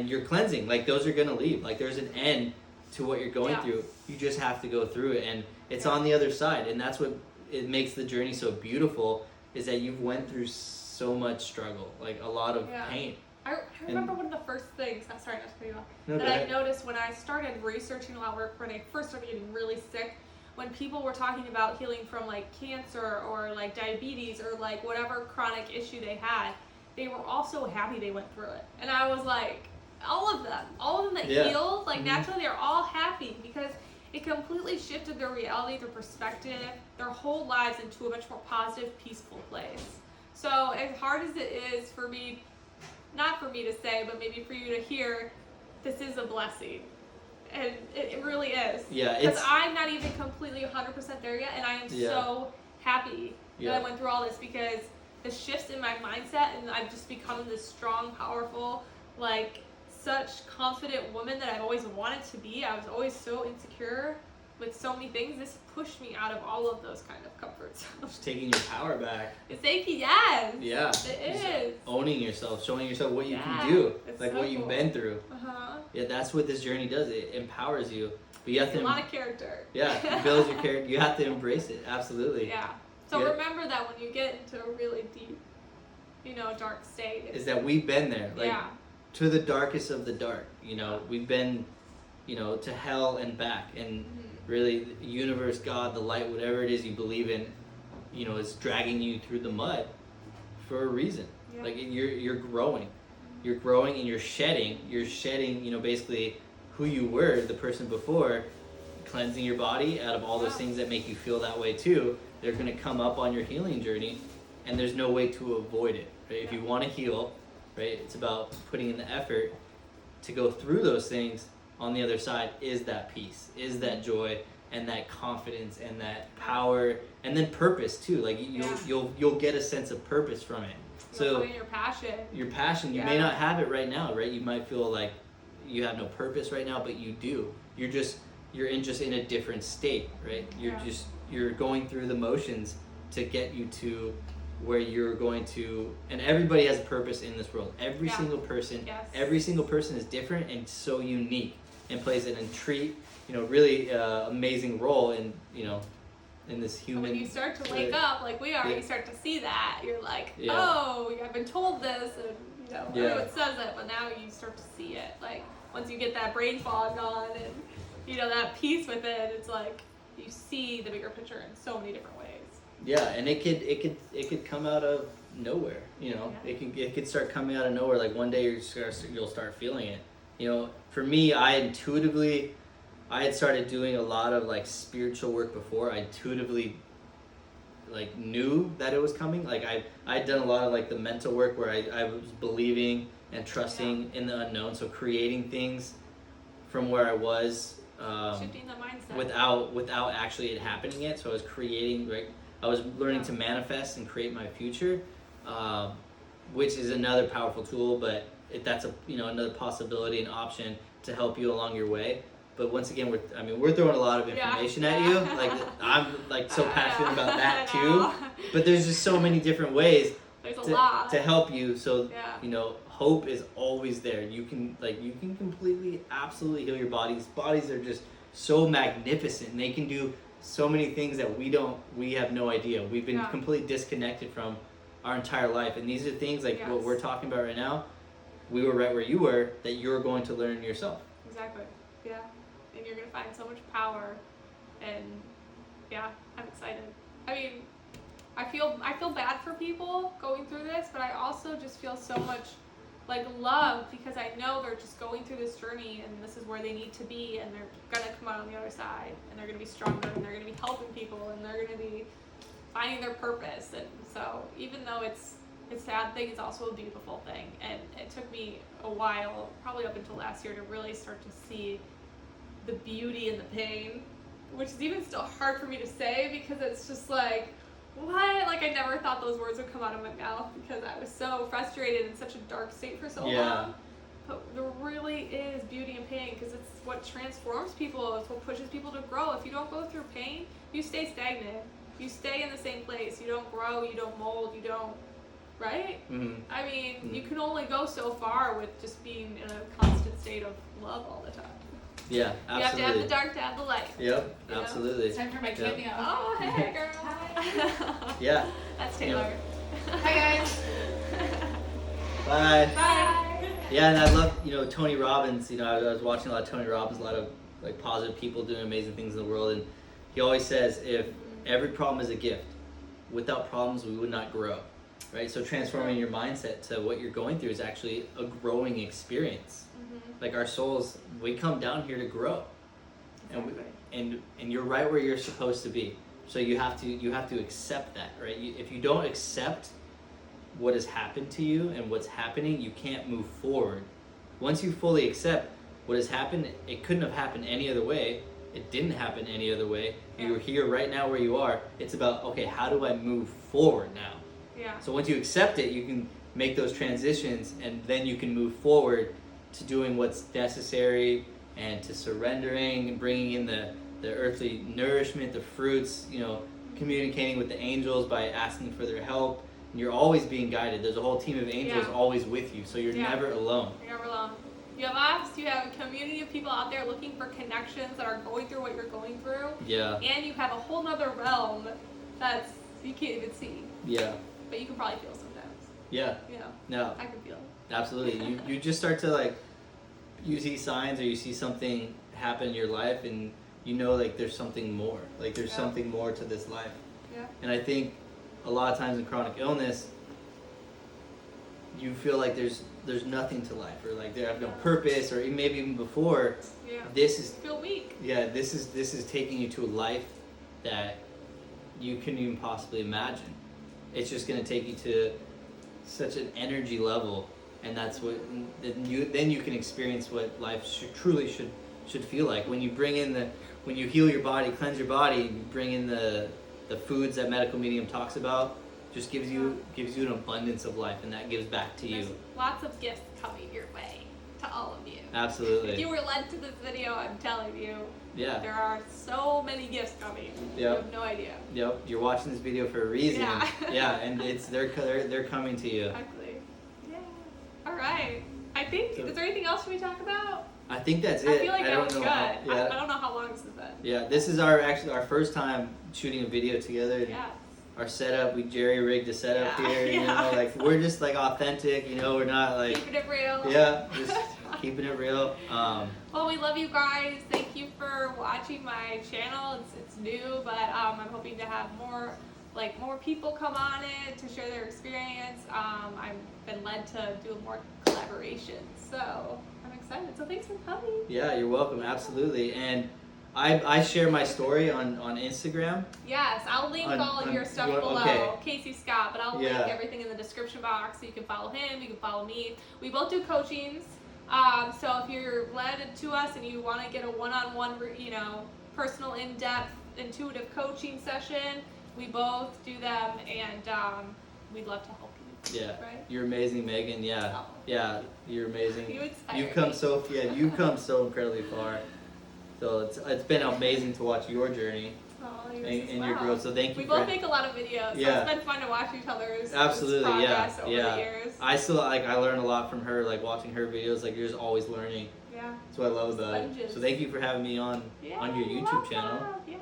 you're cleansing. Those are gonna leave. There's an end to what you're going through. You just have to go through it, and it's on the other side. And that's what it makes the journey so beautiful. Is that you've went through so much struggle, a lot of pain. I remember one of the first things. I'm sorry not to cut you off. No, that I noticed when I started researching a lot of work when I first started getting really sick. When people were talking about healing from cancer or diabetes or whatever chronic issue they had, they were all so happy they went through it. And I was like, all of them that healed, naturally they're all happy, because it completely shifted their reality, their perspective, their whole lives into a much more positive, peaceful place. So as hard as it is for me, not for me to say, but maybe for you to hear, this is a blessing. And it really is. Yeah, because I'm not even completely 100% there yet, and I am so happy that I went through all this, because the shifts in my mindset, and I've just become this strong, powerful, such confident woman that I've always wanted to be. I was always so insecure with so many things. This pushed me out of all of those kind of comforts. Just taking your power back. Yes. Yeah. It is. Owning yourself, showing yourself what you can do, so what you've been through. Yeah, that's what this journey does. It empowers you. But you have to. A lot of character. Yeah, it builds your character. You have to embrace it. Absolutely. Yeah. So remember that when you get into a really deep, dark state. Is that we've been there. To the darkest of the dark. We've been, to hell and back. And really, the universe, God, the light, whatever it is you believe in, is dragging you through the mud for a reason. Yeah. You're growing. You're growing and you're shedding, basically who you were, the person before, cleansing your body out of all those things that make you feel that way too. They're going to come up on your healing journey, and there's no way to avoid it. Right? If you want to heal, right, it's about putting in the effort to go through those things. On the other side is that peace, is that joy, and that confidence and that power, and then purpose too. Like you'll get a sense of purpose from it. So your passion. Your passion, you may not have it right now, right? You might feel like you have no purpose right now, but you do. You're in a different state, right? You're going through the motions to get you to where you're going to, and everybody has a purpose in this world. Every single person, every single person is different and so unique, and plays an really amazing role in in this human. When you start to wake up like we are, you start to see that. You're like, oh, I've been told this, and everyone says it, but now you start to see it. Like once you get that brain fog gone and that peace with it, it's like you see the bigger picture in so many different ways. Yeah, and it could come out of nowhere. It could start coming out of nowhere. Like one day you'll start feeling it. For me, I had started doing a lot of like spiritual work before. I intuitively like knew that it was coming. Like I'd done a lot of like the mental work where I was believing and trusting in the unknown. So creating things from where I was, shifting the mindset without actually it happening yet. So I was creating, right? I was learning to manifest and create my future, which is another powerful tool. But that's another possibility and option to help you along your way. But once again, we're throwing a lot of information at you. Like I'm like so passionate about that too. But there's just so many different ways to help you. So hope is always there. You can completely, absolutely heal your bodies. Bodies are just so magnificent, and they can do so many things that we have no idea. We've been completely disconnected from our entire life, and these are things like what we're talking about right now. We were right where you were, that you're going to learn yourself. Exactly. Yeah. And you're going to find so much power, and I'm excited. I mean, I feel bad for people going through this, but I also just feel so much like love, because I know they're just going through this journey, and this is where they need to be, and they're going to come out on the other side, and they're going to be stronger, and they're going to be helping people, and they're going to be finding their purpose. And so even though it's a sad thing, it's also a beautiful thing. And it took me a while, probably up until last year, to really start to see the beauty in the pain, which is even still hard for me to say, because it's just like, what? Like I never thought those words would come out of my mouth, because I was so frustrated in such a dark state for so long. But there really is beauty in pain, because it's what transforms people. It's what pushes people to grow. If you don't go through pain, you stay stagnant. You stay in the same place. You don't grow. You don't mold. You don't, right? Mm-hmm. I mean, you can only go so far with just being in a constant state of love all the time. Yeah, absolutely. You have to have the dark to have the light. Yep, absolutely. It's time for my cameo. Oh, hey, girl. Hi. Yeah. That's Taylor. Hi, guys. Bye. Bye. Yeah, and I love, Tony Robbins. I was watching a lot of Tony Robbins, a lot of like positive people doing amazing things in the world, and he always says, if every problem is a gift, without problems we would not grow, right? So transforming your mindset to what you're going through is actually a growing experience. Like our souls, we come down here to grow, and you're right where you're supposed to be. So you have to accept that, right? If you don't accept what has happened to you and what's happening, you can't move forward. Once you fully accept what has happened, it couldn't have happened any other way. It didn't happen any other way. You're here right now where you are. It's about, okay, how do I move forward now? Yeah. So once you accept it, you can make those transitions, and then you can move forward to doing what's necessary, and to surrendering and bringing in the earthly nourishment, the fruits, communicating with the angels by asking for their help. And you're always being guided. There's a whole team of angels always with you, so you're never alone. You're never alone. You have us, you have a community of people out there looking for connections that are going through what you're going through. Yeah. And you have a whole nother realm that's you can't even see. Yeah. But you can probably feel sometimes. Yeah. No. I can feel it. Absolutely. You just start to you see signs, or you see something happen in your life, and there's something more. Like there's something more to this life. Yeah. And I think a lot of times in chronic illness, you feel like there's nothing to life, or like they have no purpose, or maybe even before. Yeah. This is feel weak. Yeah, this is taking you to a life that you couldn't even possibly imagine. It's just going to take you to such an energy level, and that's what then you can experience what life truly should should feel like. When you heal your body, cleanse your body, you bring in the foods that medical medium talks about, just gives you an abundance of life, and that gives back to you. There's lots of gifts coming your way to all of you. Absolutely. If you were led to this video, I'm telling you, Yeah. there are so many gifts coming. Yep. You have no idea. Yep. You're watching this video for a reason. Yeah. Yeah, and they're coming to you. Exactly. Yeah. All right. I think, is there anything else we talk about? I think that's it. I feel like that don't was know good. how- I don't know how long this has been. Yeah, this is our first time shooting a video together. Yeah. Our setup, we jerry rigged the setup Yeah, here. You yeah. know, like we're just like authentic. You know, we're not like Keeping it real. yeah, just keeping it real. Well, we love you guys. Thank you for watching my channel. It's new, but I'm hoping to have more people come on it to share their experience. I've been led to do more collaborations, so I'm excited. So thanks for coming. Yeah, you're welcome. Absolutely. And I share my story on Instagram. Yes, I'll link all of your stuff below. Okay. Cacey Scott, but I'll Yeah. link everything in the description box so you can follow him, you can follow me. We both do coachings. So if you're led to us and you want to get a one-on-one, personal, in-depth, intuitive coaching session, we both do them, and we'd love to help you. Yeah. Right? You're amazing, Megan. Yeah. Oh. Yeah, you're amazing. You inspire You've come me. you've come so incredibly far. So it's been amazing to watch your journey Oh, and your growth. So thank you. We for both make a lot of videos, so Yeah. it's been fun to watch each other's Absolutely, progress yeah, over yeah. the years. I still I learn a lot from her, like watching her videos. Like you're just always learning. Yeah. That's what I love about it. Sponges. So thank you for having me on Yeah, your you're YouTube channel. welcome. Yeah.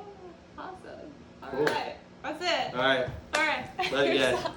Awesome. All Cool. right. That's it. All right. All right. Love you guys. Yourself.